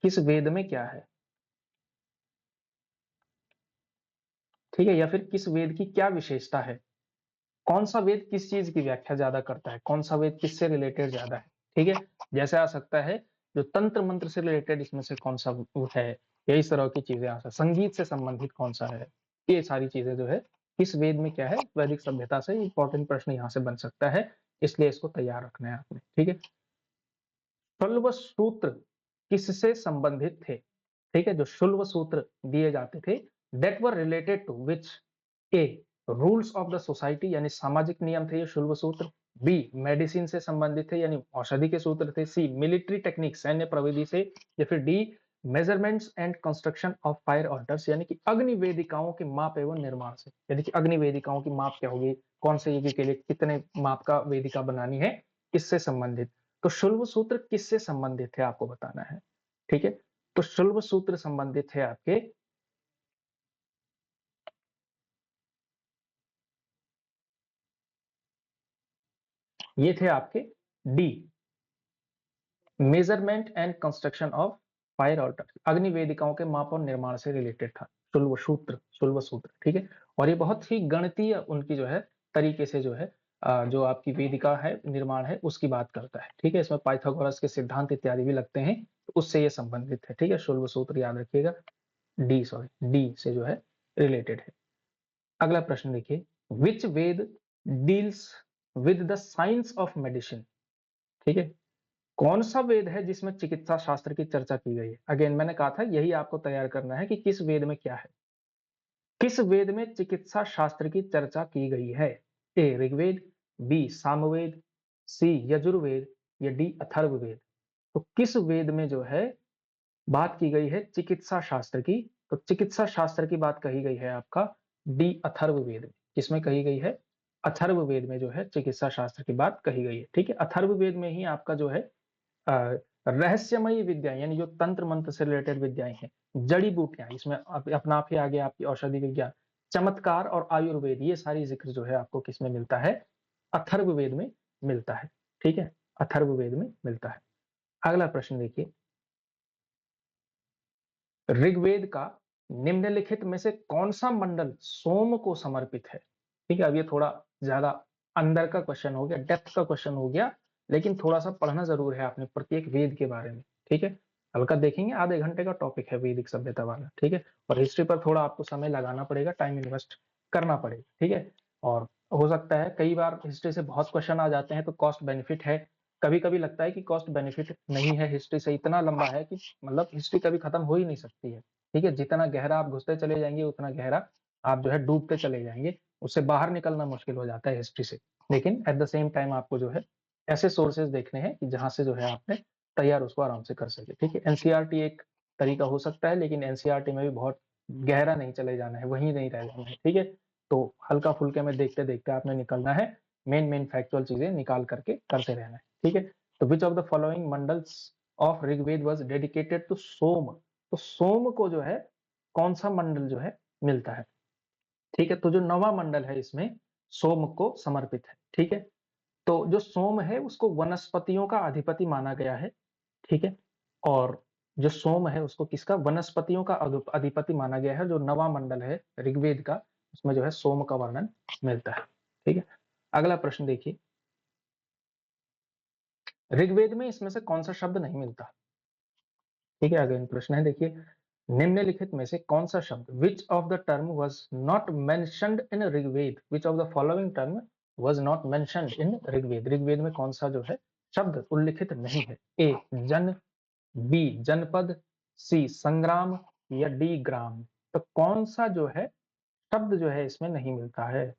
किस वेद में क्या है। ठीक है, या फिर किस वेद की क्या विशेषता है, कौन सा वेद किस चीज की व्याख्या ज्यादा करता है, कौन सा वेद किससे रिलेटेड ज्यादा है। ठीक है, जैसे आ सकता है जो तंत्र मंत्र से रिलेटेड इसमें से कौन सा वो है, या इस तरह की चीजें आ सकती, संगीत से संबंधित कौन सा है, ये सारी चीजें जो है किस वेद में क्या है, वैदिक सभ्यता से इंपॉर्टेंट प्रश्न यहाँ से बन सकता है, इसलिए इसको तैयार रखना है आपने। ठीक है, शुल्व सूत्र किससे संबंधित थे? ठीक है, जो शुल्व सूत्र दिए जाते थे, that were related to which, a rules of the society यानी सामाजिक नियम थे ये शुल्व सूत्र, बी मेडिसिन से संबंधित थे यानी औषधि के सूत्र थे, सी मिलिट्री टेक्निक सैन्य प्रविधि से, या फिर D measurements and construction of fire alters यानी कि अग्नि वेदिकाओं के माप एवं निर्माण से, यानी कि अग्नि वेदिकाओं की माप क्या होगी, कौन से यज्ञ के लिए कितने माप का वेदिका बनानी है, इससे संबंधित। तो शुल्व सूत्र किससे संबंधित है आपको बताना है। ठीक है, तो शुल्व सूत्र संबंधित है आपके, ये थे आपके the measurement and construction of fire altar, अग्नि वेदिकाओं के माप और निर्माण से रिलेटेड था शुल्व सूत्र, शुल्व सूत्र। ठीक है, और ये बहुत ही गणितीय उनकी जो है तरीके से जो है जो आपकी वेदिका है निर्माण है उसकी बात करता है। ठीक है, इसमें पाइथागोरस के सिद्धांत इत्यादि भी लगते हैं, तो उससे ये संबंधित है। ठीक है, शुल्व सूत्र याद रखिएगा, डी सॉरी डी से जो है रिलेटेड है। अगला प्रश्न देखिए, which Veda deals with the science of medicine. ठीक है, कौन सा वेद है जिसमें चिकित्सा शास्त्र की चर्चा की गई है? अगेन मैंने कहा था यही आपको तैयार करना है कि किस वेद में क्या है, किस वेद में चिकित्सा शास्त्र की चर्चा की गई है। ए ऋग्वेद, बी सामवेद, सी यजुर्वेद, या डी अथर्ववेद। तो किस वेद में जो है बात की गई है चिकित्सा शास्त्र की? तो चिकित्सा शास्त्र की बात कही गई है आपका डी अथर्ववेद में। किसमें कही गई है? अथर्ववेद में जो है चिकित्सा शास्त्र की बात कही गई है। ठीक है, अथर्ववेद में ही आपका जो है रहस्यमयी विद्या यानी जो तंत्र मंत्र से रिलेटेड विद्याएं हैं, जड़ी बूटियां, इसमें अपना आप ही आगे आपकी औषधि विज्ञान, चमत्कार और आयुर्वेद, ये सारी जिक्र जो है आपको किसमें मिलता है? अथर्ववेद में मिलता है। ठीक है, अथर्ववेद में मिलता है। अगला प्रश्न देखिए, ऋग्वेद का निम्नलिखित में से कौन सा मंडल सोम को समर्पित है? ठीक है, अब ये थोड़ा ज्यादा अंदर का क्वेश्चन हो गया, डेप्थ का क्वेश्चन हो गया, लेकिन थोड़ा सा पढ़ना जरूर है आपने प्रत्येक वेद के बारे में। ठीक है, हल्का देखेंगे, आधे घंटे का टॉपिक है वैदिक सभ्यता वाला। ठीक है, और हिस्ट्री पर थोड़ा आपको समय लगाना पड़ेगा, टाइम इन्वेस्ट करना पड़ेगा। ठीक है, और हो सकता है कई बार हिस्ट्री से बहुत क्वेश्चन आ जाते हैं तो कॉस्ट बेनिफिट है, कभी कभी लगता है कि कॉस्ट बेनिफिट नहीं है, हिस्ट्री से इतना लंबा है कि मतलब हिस्ट्री कभी खत्म हो ही नहीं सकती है। ठीक है, जितना गहरा आप घुसते चले जाएंगे उतना गहरा आप जो है डूबते चले जाएंगे, उससे बाहर निकलना मुश्किल हो जाता है हिस्ट्री से। लेकिन एट द सेम टाइम आपको जो है ऐसे सोर्सेज देखने हैं कि जहां से जो है आपने तैयार उसको आराम से कर सके। ठीक है, एनसीईआरटी एक तरीका हो सकता है, लेकिन एनसीईआरटी में भी बहुत गहरा नहीं चले जाना है, वहीं नहीं रह जाना है। ठीक है, तो हल्का फुल्के में देखते देखते आपने निकलना है, मेन मेन फैक्चुअल चीजें निकाल करके करते रहना है। ठीक है, तो which of the following mandals of Rigveda was dedicated to Soma. तो सोम को जो है कौन सा मंडल जो है मिलता है? ठीक है, तो जो नवा मंडल है इसमें सोम को समर्पित है। ठीक है, तो जो सोम है उसको वनस्पतियों का अधिपति माना गया है। ठीक है, और जो सोम है उसको किसका? वनस्पतियों का अधिपति माना गया है। जो नवा मंडल है ऋग्वेद का उसमें जो है सोम का वर्णन मिलता है। ठीक है, अगला प्रश्न देखिए, ऋग्वेद में इसमें से कौन सा शब्द नहीं मिलता? ठीक है, अगला प्रश्न है देखिए, निम्नलिखित में से कौन सा शब्द which of the term was not mentioned in Rigveda, which of the following term was not mentioned in Rigveda, Rigveda में कौन सा जो है शब्द उल्लिखित नहीं है? ए जन, बी जनपद, सी संग्राम या डी ग्राम। तो कौन सा जो है शब्द जो है इसमें नहीं मिलता है?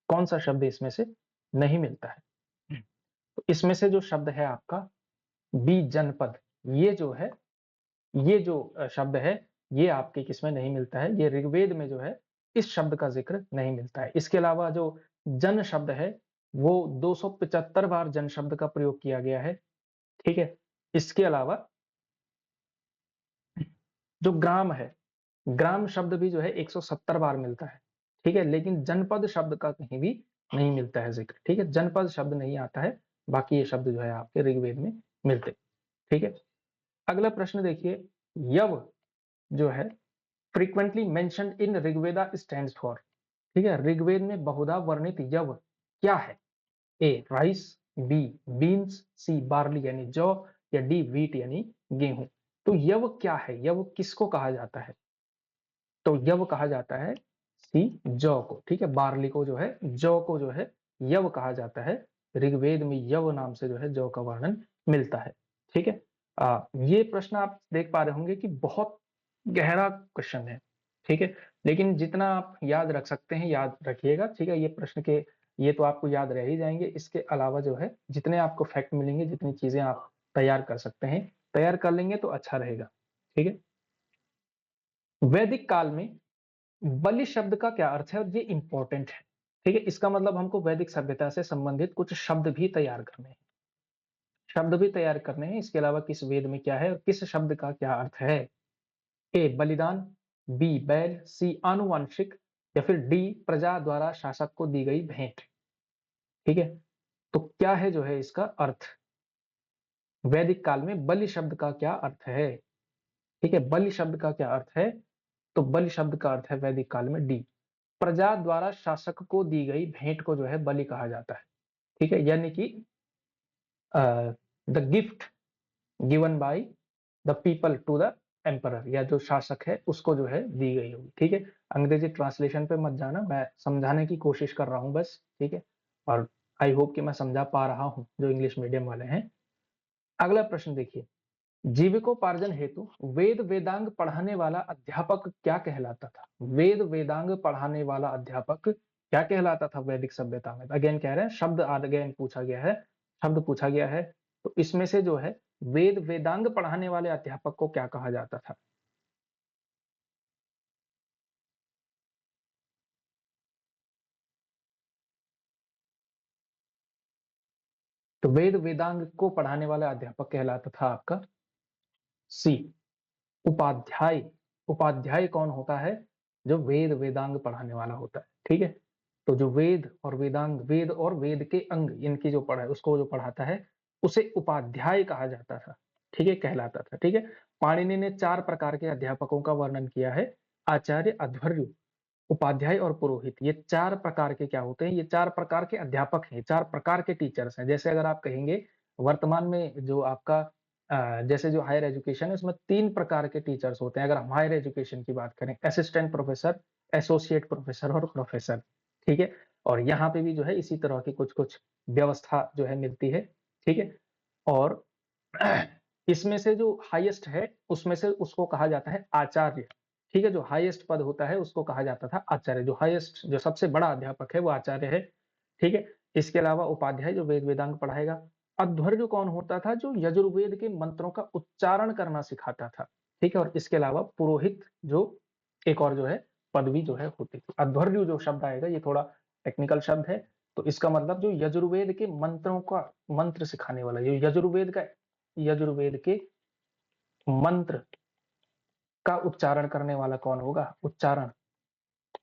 कौन सा शब्द इसमें से नहीं मिलता है? तो इसमें से जो शब्द है आपका बी जनपद, ये जो है, ये जो शब्द है ये आपके किसमें नहीं मिलता है? ये ऋग्वेद में जो है इस शब्द का जिक्र नहीं मिलता है। इसके अलावा जो जन शब्द है वो 275 बार जन शब्द का प्रयोग किया गया है, ठीक है। इसके अलावा जो ग्राम है, ग्राम शब्द भी जो है 170 बार मिलता है, ठीक है, लेकिन जनपद शब्द का कहीं भी नहीं मिलता है जिक्र, ठीक है। जनपद शब्द नहीं आता है, बाकी ये शब्द जो है आपके ऋग्वेद में मिलते, ठीक है। अगला प्रश्न देखिए, यव जो है frequently mentioned in Rigveda stands for, ठीक है, ऋग्वेद में बहुधा वर्णित यव क्या है? ए राइस, बी बीन्स, सी बार्ली यानी जौ, या डी व्हीट यानी गेहूं। तो यव क्या है? यव किसको कहा जाता है? तो यव कहा जाता है सी जौ को, ठीक है। बार्ली को जो है, जौ को जो है यव कहा जाता है। ऋग्वेद में यव नाम से जो है जौ का वर्णन मिलता है, ठीक है। ये प्रश्न आप देख पा रहे होंगे कि बहुत गहरा क्वेश्चन है, ठीक है, लेकिन जितना आप याद रख सकते हैं याद रखिएगा, ठीक है। ये प्रश्न के ये तो आपको याद रह ही जाएंगे, इसके अलावा जो है जितने आपको फैक्ट मिलेंगे, जितनी चीजें आप तैयार कर सकते हैं तैयार कर लेंगे तो अच्छा रहेगा, ठीक है। वैदिक काल में बलि शब्द का क्या अर्थ है? और ये इंपॉर्टेंट है, ठीक है। इसका मतलब हमको वैदिक सभ्यता से संबंधित कुछ शब्द भी तैयार करने हैं, शब्द भी तैयार करने हैं। इसके अलावा किस वेद में क्या है और किस शब्द का क्या अर्थ है? ए बलिदान, बी बैल, सी आनुवंशिक, या फिर डी प्रजा द्वारा शासक को दी गई भेंट, ठीक है। तो क्या है जो है इसका अर्थ? वैदिक काल में बलि शब्द का क्या अर्थ है? ठीक है, बलि शब्द का क्या अर्थ है? तो बलि शब्द का अर्थ है वैदिक काल में डी प्रजा द्वारा शासक को दी गई भेंट को जो है बलि कहा जाता है, ठीक है। यानी कि the gift given by the people to the emperor, या जो शासक है उसको जो है दी गई होगी, ठीक है। अंग्रेजी ट्रांसलेशन पे मत जाना, मैं समझाने की कोशिश कर रहा हूं बस, ठीक है। और आई होप कि मैं समझा पा रहा हूं जो इंग्लिश मीडियम वाले हैं। अगला प्रश्न देखिए, जीविकोपार्जन हेतु वेद वेदांग पढ़ाने वाला अध्यापक क्या कहलाता था? वेद वेदांग पढ़ाने वाला अध्यापक क्या कहलाता था वैदिक सभ्यता में? अगेन कह रहे हैं, शब्द अगेन पूछा गया है, शब्द पूछा गया है, तो इसमें से जो है वेद वेदांग पढ़ाने वाले अध्यापक को क्या कहा जाता था? तो वेद वेदांग को पढ़ाने वाला अध्यापक कहलाता था आपका सी उपाध्याय। उपाध्याय कौन होता है? जो वेद वेदांग पढ़ाने वाला होता है, ठीक है। तो जो वेद और वेदांग, वेद और वेद के अंग इनकी जो पढ़ाई उसको जो पढ़ाता है उसे उपाध्याय कहा जाता था, ठीक है, कहलाता था, ठीक है। पाणिनि ने 4 प्रकार के अध्यापकों का वर्णन किया है, आचार्य, अध्वर्यु, उपाध्याय और पुरोहित। ये 4 प्रकार के क्या होते हैं? ये 4 प्रकार के अध्यापक हैं, 4 प्रकार के टीचर्स हैं। जैसे अगर आप कहेंगे वर्तमान में जो आपका जैसे जो हायर एजुकेशन है उसमें 3 प्रकार के टीचर्स होते हैं। अगर हम हायर एजुकेशन की बात करें, असिस्टेंट प्रोफेसर, एसोसिएट प्रोफेसर और प्रोफेसर, ठीक है। और यहाँ पे भी जो है इसी तरह की कुछ-कुछ व्यवस्था जो है मिलती है, ठीक है। और इसमें से जो हाईएस्ट है उसमें से उसको कहा जाता है आचार्य, ठीक है। जो हाईएस्ट पद होता है उसको कहा जाता था आचार्य, जो हाईएस्ट जो सबसे बड़ा अध्यापक है वो आचार्य है, ठीक है। इसके अलावा उपाध्याय जो वेद वेदांग पढ़ाएगा। अध्वर्यु कौन होता था? जो यजुर्वेद के मंत्रों का उच्चारण करना सिखाता था, ठीक है। और इसके अलावा पुरोहित जो एक और जो है पदवी जो है होती थी। अध्वर्यु जो शब्द आएगा ये थोड़ा टेक्निकल शब्द है, तो इसका मतलब जो यजुर्वेद के मंत्रों का मंत्र सिखाने वाला, जो यजुर्वेद के मंत्र का उच्चारण करने वाला कौन होगा? उच्चारण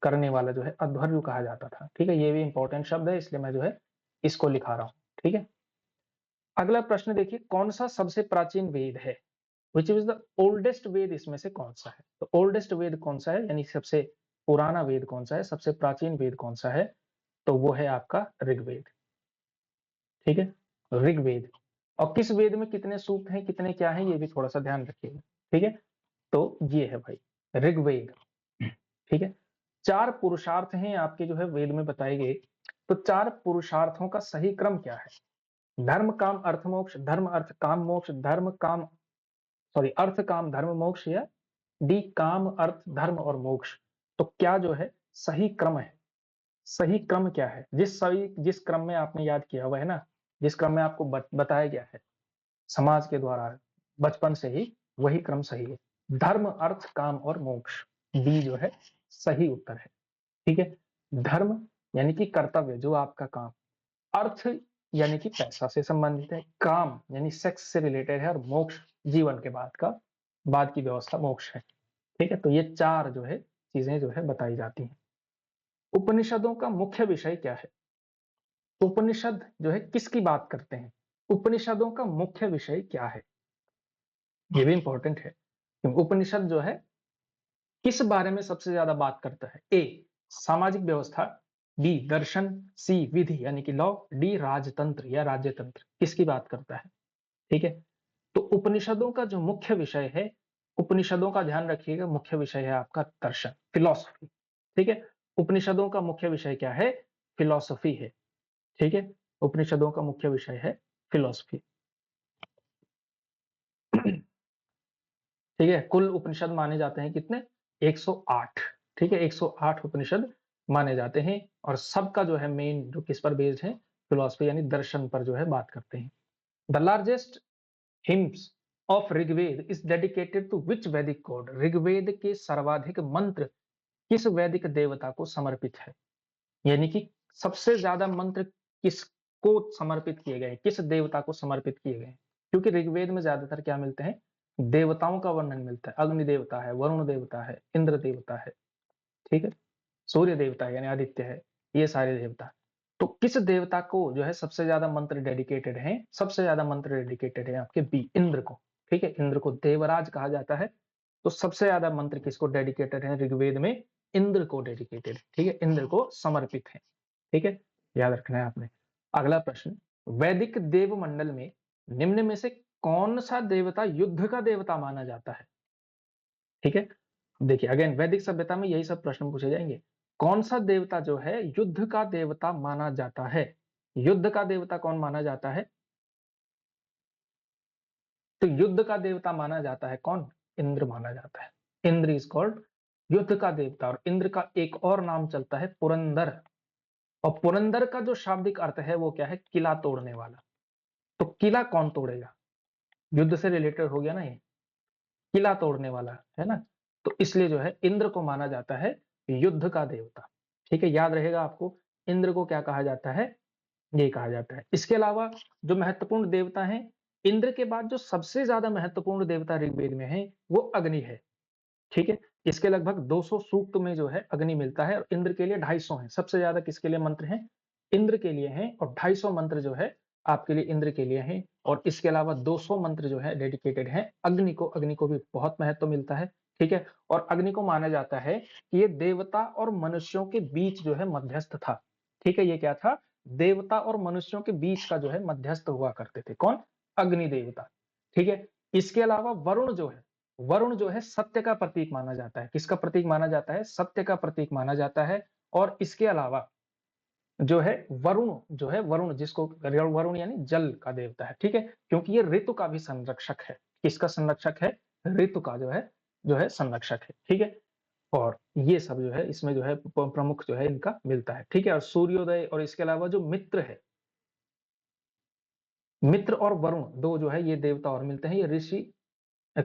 करने वाला जो है अध्वर्यु कहा जाता था, ठीक है। ये भी इंपॉर्टेंट शब्द है इसलिए मैं जो है इसको लिखा रहा हूं, ठीक है। अगला प्रश्न देखिए, कौन सा सबसे प्राचीन वेद है? विच इज द ओल्डेस्ट वेद? इसमें से कौन सा है? तो ओल्डेस्ट वेद कौन सा है, यानी सबसे पुराना वेद कौन सा है, सबसे प्राचीन वेद कौन सा है? तो वो है आपका ऋग्वेद, ठीक है, ऋग्वेद। और किस वेद में कितने सूक्त हैं, कितने क्या हैं, ये भी थोड़ा सा ध्यान रखिएगा, ठीक है। तो ये है भाई ऋग्वेद। ठीक है, 4 पुरुषार्थ हैं आपके जो है वेद में बताए गए। तो 4 पुरुषार्थों का सही क्रम क्या है? धर्म, काम, अर्थ, मोक्ष, धर्म, अर्थ, काम, मोक्ष, धर्म, काम सॉरी अर्थ, काम, धर्म, मोक्ष, या डी काम, अर्थ, धर्म और मोक्ष। तो क्या जो है सही क्रम है? सही क्रम क्या है? जिस क्रम में आपने याद किया हुआ है ना, जिस क्रम में आपको बताया गया है समाज के द्वारा बचपन से ही, वही क्रम सही है। धर्म, अर्थ, काम और मोक्ष, डी जो है सही उत्तर है। ठीक है, धर्म यानी कि कर्तव्य जो आपका काम, अर्थ यानी कि पैसा से संबंधित है, काम यानी सेक्स से रिलेटेड है, और मोक्ष जीवन के बाद की व्यवस्था मोक्ष है। ठीक है, तो ये 4 जो है चीजें जो है बताई जाती हैं। उपनिषदों का मुख्य विषय क्या है? उपनिषद जो है किसकी बात करते हैं? उपनिषदों का मुख्य विषय क्या है? ये भी इंपॉर्टेंट है। उपनिषद जो है किस बारे में सबसे ज्यादा बात करता है? ए सामाजिक व्यवस्था, बी दर्शन, सी विधि यानी कि लॉ, डी राजतंत्र या राज्यतंत्र। किसकी बात करता है? ठीक है, तो उपनिषदों का जो मुख्य विषय है, उपनिषदों का ध्यान रखिएगा, मुख्य विषय है आपका दर्शन, फिलॉसफी। ठीक है, उपनिषदों का मुख्य विषय क्या है? फिलॉसफी है। ठीक है, उपनिषदों का मुख्य विषय है फिलॉसफी। ठीक है, कुल उपनिषद माने जाते हैं कितने? 108। ठीक है, 108 उपनिषद माने जाते हैं, और सबका जो है मेन जो किस पर बेस्ड है? फिलॉसफी यानी दर्शन पर जो है बात करते हैं। The largest hymns of Rigveda is dedicated to which Vedic god? Rigveda के सर्वाधिक मंत्र किस वैदिक देवता को समर्पित है? यानी कि सबसे ज्यादा मंत्र किसको समर्पित किए गए, किस देवता को समर्पित किए गए? क्योंकि ऋग्वेद में ज्यादातर क्या मिलते हैं? देवताओं का वर्णन मिलता है। अग्नि देवता है, वरुण देवता है, इंद्र देवता है, ठीक है, सूर्य देवता है यानी आदित्य है, ये सारे देवता। तो किस देवता को जो है सबसे ज्यादा मंत्र डेडिकेटेड है? सबसे ज्यादा मंत्र डेडिकेटेड है आपके बी इंद्र को। ठीक है, इंद्र को देवराज कहा जाता है। तो सबसे ज्यादा मंत्र किसको डेडिकेटेड है ऋग्वेद में? इंद्र को डेडिकेटेड। ठीक है, इंद्र को समर्पित है। ठीक है, याद रखना है आपने। अगला प्रश्न, वैदिक देव मंडल में निम्न में से कौन सा देवता युद्ध का देवता माना जाता है? ठीक है, देखिए अगेन वैदिक सभ्यता में यही सब प्रश्न पूछे जाएंगे। कौन सा देवता जो है युद्ध का देवता माना जाता है? युद्ध का देवता कौन माना जाता है? तो युद्ध का देवता माना जाता है कौन? इंद्र माना जाता है। इंद्र इज कॉल्ड युद्ध का देवता। और इंद्र का एक और नाम चलता है पुरंदर। और पुरंदर का जो शाब्दिक अर्थ है वो क्या है? किला तोड़ने वाला। तो किला कौन तोड़ेगा? युद्ध से रिलेटेड हो गया ना ये, किला तोड़ने वाला है ना। तो इसलिए जो है इंद्र को माना जाता है युद्ध का देवता। ठीक है, याद रहेगा आपको, इंद्र को क्या कहा जाता है? ये कहा जाता है। इसके अलावा जो महत्वपूर्ण देवता हैं, इंद्र के बाद जो सबसे ज्यादा महत्वपूर्ण देवता ऋग्वेद में है वो अग्नि है। ठीक है, इसके लगभग 200 सूक्त में जो है अग्नि मिलता है, और इंद्र के लिए 250 है। सबसे ज्यादा किसके लिए मंत्र हैं? इंद्र के लिए हैं, और 250 मंत्र जो है आपके लिए इंद्र के लिए हैं। और इसके अलावा 200 मंत्र जो है डेडिकेटेड हैं अग्नि को। अग्नि को भी बहुत महत्व मिलता है। ठीक है, और अग्नि को माना जाता है कि ये देवता और मनुष्यों के बीच जो है मध्यस्थ था। ठीक है, ये क्या था? देवता और मनुष्यों के बीच का जो है मध्यस्थ हुआ करते थे। कौन? अग्नि देवता। ठीक है, इसके अलावा वरुण जो है सत्य का प्रतीक माना जाता है। किसका प्रतीक माना जाता है? सत्य का प्रतीक माना जाता है। और इसके अलावा जो है वरुण जिसको वरुण यानी जल का देवता है। ठीक है, क्योंकि ये ऋतु का भी संरक्षक है। किसका संरक्षक है? ऋतु का जो है संरक्षक है। ठीक है, और ये सब जो है इसमें जो है प्रमुख जो है इनका मिलता है। ठीक है, और सूर्योदय और इसके अलावा जो मित्र है, मित्र और वरुण दो जो है ये देवता और मिलते हैं। ये ऋषि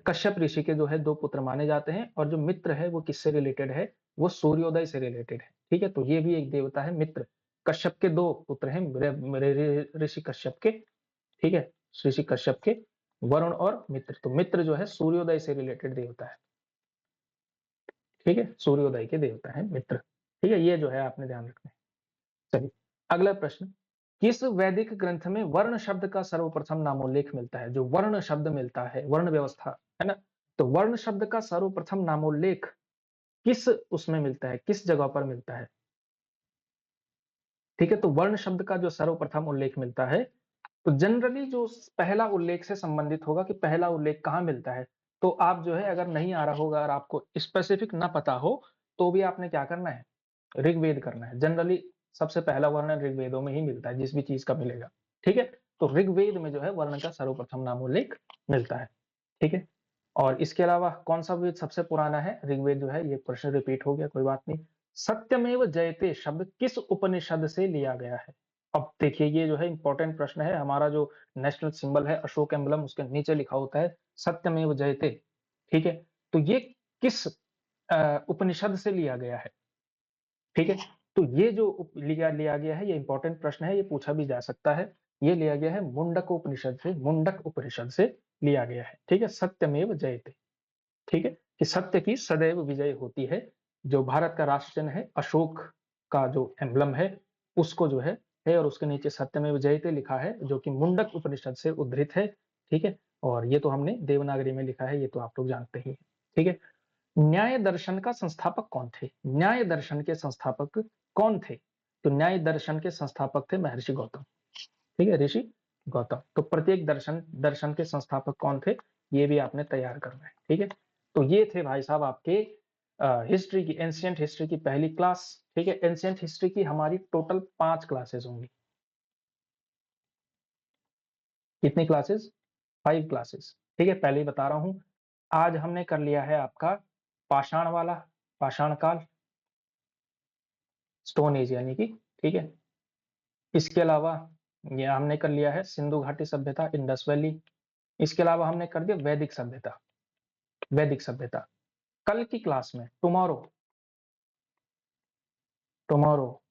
कश्यप ऋषि के जो है 2 पुत्र माने जाते हैं। और जो मित्र है वो किससे रिलेटेड है? वो सूर्योदय से रिलेटेड है। ठीक है, तो ये भी एक देवता है मित्र। कश्यप के 2 पुत्र हैं ऋषि कश्यप के। ठीक है, ऋषि कश्यप के वरुण और मित्र। तो मित्र जो है सूर्योदय से रिलेटेड देवता है। ठीक है, सूर्योदय के देवता है मित्र। ठीक है, ये जो है आपने ध्यान रखना है। चलिए अगला प्रश्न, किस वैदिक ग्रंथ में वर्ण शब्द का सर्वप्रथम नामोल्लेख मिलता है? जो वर्ण शब्द मिलता है, वर्ण व्यवस्था है ना, तो वर्ण शब्द का सर्वप्रथम नामोल्लेख किस उसमें मिलता है? किस जगह पर मिलता है? ठीक है, तो वर्ण शब्द का जो सर्वप्रथम उल्लेख मिलता है, तो जनरली जो पहला उल्लेख से संबंधित होगा कि पहला उल्लेख कहाँ मिलता है, तो आप जो है अगर नहीं आ रहा होगा, अगर आपको स्पेसिफिक ना पता हो, तो भी आपने क्या करना है, ऋग्वेद करना है। जनरली सबसे पहला वर्णन ऋग्वेदों में ही मिलता है, जिस भी चीज़ का मिलेगा, ठीक है? तो ऋग्वेद में जो है वर्ण का सर्वप्रथम नामोल्लेख मिलता है, ठीक है? और इसके अलावा कौन-सा वेद सबसे पुराना है? ऋग्वेद जो है, ये प्रश्न रिपीट हो गया, कोई बात नहीं। सत्यमेव जयते शब्द किस उपनिषद से लिया गया है? अब देखिए ये जो है इम्पोर्टेंट प्रश्न है, हमारा जो नेशनल सिंबल है अशोक एम्बलम, उसके नीचे लिखा होता है सत्यमेव जयते, ठीक है? तो ये किस उपनिषद से लिया गया है, ठीक है? तो ये जो लिया लिया गया है, ये इम्पोर्टेंट प्रश्न है, ये पूछा भी जा सकता है। ये लिया गया है मुंडक उपनिषद से लिया गया है, ठीक है? सत्यमेव जयते, ठीक है? कि सत्य की सदैव विजय होती है। जो भारत का राष्ट्र चिन्ह है, अशोक का जो एम्बलम है, उसको जो है और उसके नीचे सत्यमेव जयते लिखा है, जो कि मुंडक उपनिषद से उद्धृत है, ठीक है? और ये तो हमने देवनागरी में लिखा है, ये तो आप लोग जानते ही हैं, ठीक है? न्याय दर्शन का संस्थापक कौन थे? न्याय दर्शन के संस्थापक कौन थे? तो न्याय दर्शन के संस्थापक थे महर्षि गौतम, ठीक है? ऋषि गौतम। तो प्रत्येक दर्शन दर्शन के संस्थापक कौन थे, ये भी आपने तैयार करना है, ठीक है? तो ये थे भाई साहब आपके हिस्ट्री की, एंशिएंट हिस्ट्री की पहली क्लास, ठीक है? एंशिएंट हिस्ट्री की हमारी टोटल 5 क्लासेस होंगी। कितनी क्लासेस? 5 क्लासेस, ठीक है? पहले ही बता रहा हूं, आज हमने कर लिया है आपका पाषाण वाला, पाषाण काल, स्टोन एज यानी कि, ठीक है? इसके अलावा ये हमने कर लिया है सिंधु घाटी सभ्यता, इंडस वैली। इसके अलावा हमने कर दिया वैदिक सभ्यता, वैदिक सभ्यता। कल की क्लास में, टुमारो, टुमारो,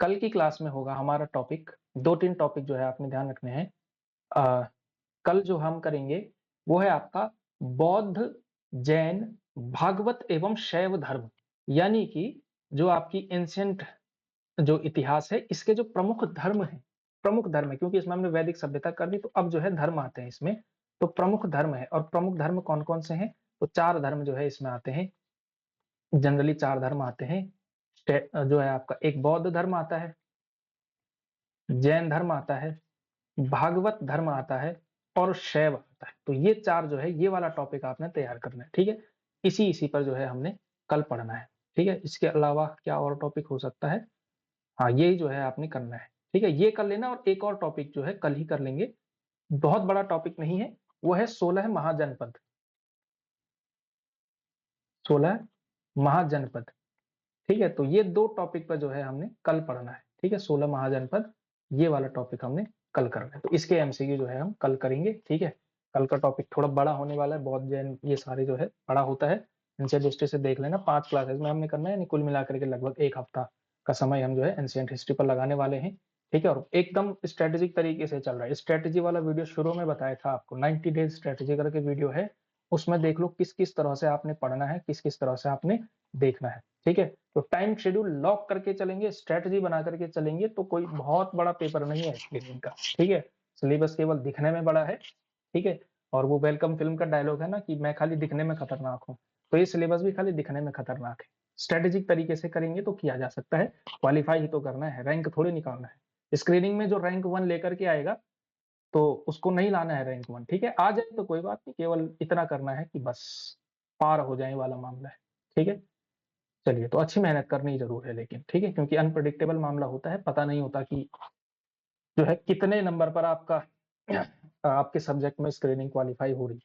कल की क्लास में होगा हमारा टॉपिक, 2-3 टॉपिक जो है आपने ध्यान रखने हैं। कल जो हम करेंगे वो है आपका बौद्ध, जैन, भागवत एवं शैव धर्म, यानी कि जो आपकी एंशिएंट जो इतिहास है, इसके जो प्रमुख धर्म हैं, प्रमुख धर्म है, क्योंकि इसमें हमने वैदिक सभ्यता कर दी, तो अब जो है धर्म आते हैं इसमें। तो प्रमुख धर्म है, और प्रमुख धर्म कौन-कौन से हैं? तो 4 धर्म जो है इसमें आते हैं, जनरली 4 धर्म आते हैं। जो है आपका एक बौद्ध धर्म आता है, जैन धर्म आता है, भागवत धर्म आता है और शैव आता है। तो ये 4 जो है, ये वाला टॉपिक आपने तैयार करना है, ठीक है? इसी पर जो है हमने कल पढ़ना है, ठीक है? इसके अलावा क्या और टॉपिक हो सकता है? हाँ, यही जो है आपने करना है, ठीक है? ये कर लेना, और एक और टॉपिक जो है कल ही कर लेंगे, बहुत बड़ा टॉपिक नहीं है, वो है 16 महाजनपद, 16 महाजनपद, ठीक है? तो ये 2 टॉपिक पर जो है हमने कल पढ़ना है, ठीक है? 16 महाजनपद, ये वाला टॉपिक हमने कल करना है, तो इसके एमसीक्यू जो है हम कल करेंगे, ठीक है? कल का टॉपिक थोड़ा बड़ा होने वाला है, बौद्ध, जैन ये सारे जो है बड़ा होता है, एंशिएंट हिस्ट्री से देख लेना, 5 क्लासेस में हमने करना है, यानी कुल मिलाकर के लगभग 1 हफ्ता का समय हम जो है एंशिएंट हिस्ट्री पर लगाने वाले हैं, ठीक है? और एकदम स्ट्रेटेजिक तरीके से चल रहा है। स्ट्रेटेजी वाला वीडियो शुरू में बताया था आपको, 90 डेज स्ट्रेटेजी करके वीडियो है, उसमें देख लो किस-किस तरह से आपने पढ़ना है, किस-किस तरह से आपने देखना है, ठीक है? तो टाइम शेड्यूल लॉक करके चलेंगे, स्ट्रेटजी बना करके चलेंगे, तो कोई बहुत बड़ा पेपर नहीं है स्क्रीनिंग का, ठीक है? सिलेबस केवल दिखने में बड़ा है, ठीक है? और वो वेलकम फिल्म का डायलॉग है ना कि मैं खाली दिखने में खतरनाक हूँ, तो ये सिलेबस भी खाली दिखने में खतरनाक है। स्ट्रेटेजिक तरीके से करेंगे तो किया जा सकता है, क्वालिफाई ही तो करना है, रैंक थोड़ी निकालना है। स्क्रीनिंग में जो रैंक 1 लेकर के आएगा, तो उसको नहीं लाना है रैंक 1, ठीक है? आ जाए तो कोई बात नहीं, केवल इतना करना है कि बस पार हो जाए वाला मामला है, ठीक है? चलिए, तो अच्छी मेहनत करनी ज़रूर है लेकिन, ठीक है? क्योंकि अनप्रेडिक्टेबल मामला होता है, पता नहीं होता कि जो है कितने नंबर पर आपका आपके सब्जेक्ट में स्क्रीनिंग क्वालीफाई हो रही है,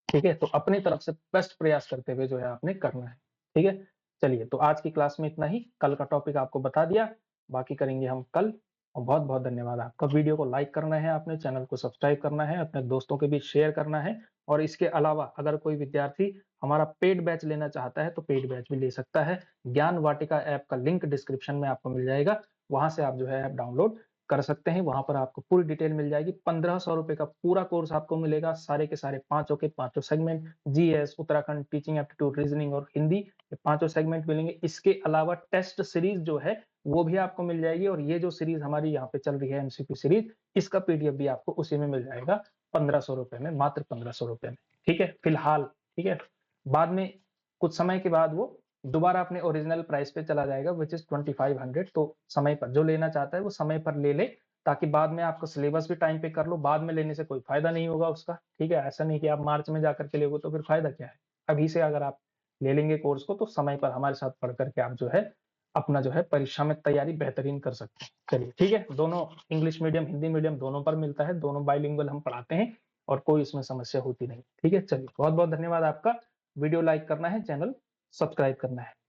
ठीक है? तो अपनी तरफ से बेस्ट प्रयास करते हुए जो है आपने करना है, ठीक है? चलिए, तो आज की क्लास में इतना ही, कल का टॉपिक आपको बता दिया, बाकी करेंगे हम कल, और बहुत-बहुत धन्यवाद आपका। वीडियो को लाइक करना है आपने, चैनल को सब्सक्राइब करना है, अपने दोस्तों के बीच शेयर करना है, और इसके अलावा अगर कोई विद्यार्थी हमारा पेड बैच लेना चाहता है, तो पेड बैच भी ले सकता है। ज्ञान वाटिका ऐप का लिंक डिस्क्रिप्शन में आपको मिल जाएगा, वहाँ से आप जो है ऐप डाउनलोड कर सकते हैं, वहाँ पर आपको पूरी डिटेल मिल जाएगी। 1500 रुपए का पूरा कोर्स आपको मिलेगा, सारे के सारे पाँचों के पाँचों segment, GS, Uttarakhand, teaching aptitude, reasoning और हिंदी, ये पाँचों सेगमेंट मिलेंगे। इसके अलावा टेस्ट सीरीज जो है वो भी आपको मिल जाएगी, और ये जो सीरीज हमारी यहाँ पे चल रही है एमसीक्यू सीरीज, इसका पीडीएफ भी आपको उसी में मिल जाएगा 1500 रुपए में, मात्र 1500 रुपए में, ठीक है? फिलहाल, ठीक है? बाद में कुछ समय के बाद वो दोबारा अपने ओरिजिनल प्राइस पे चला जाएगा, विच इज 2500। तो समय पर जो लेना चाहता है वो समय पर ले ले, ताकि बाद में आपका सिलेबस भी टाइम पे कर लो, बाद में लेने से कोई फ़ायदा नहीं होगा उसका, ठीक है? ऐसा नहीं कि आप मार्च में जाकर के लोगे तो फिर फ़ायदा क्या है? अभी से अगर आप ले लेंगे कोर्स को तो समय पर हमारे साथ पढ़ कर के आप जो है, अपना जो है परीक्षा में तैयारी बेहतरीन कर सकते हैं। चलिए ठीक है, दोनों इंग्लिश मीडियम, हिंदी मीडियम दोनों पर मिलता है, दोनों बाइलिंगुअल हम पढ़ाते हैं और कोई इसमें समस्या होती नहीं। ठीक है? चलिए बहुत-बहुत धन्यवाद आपका। वीडियो लाइक करना है, चैनल सब्सक्राइब करना है।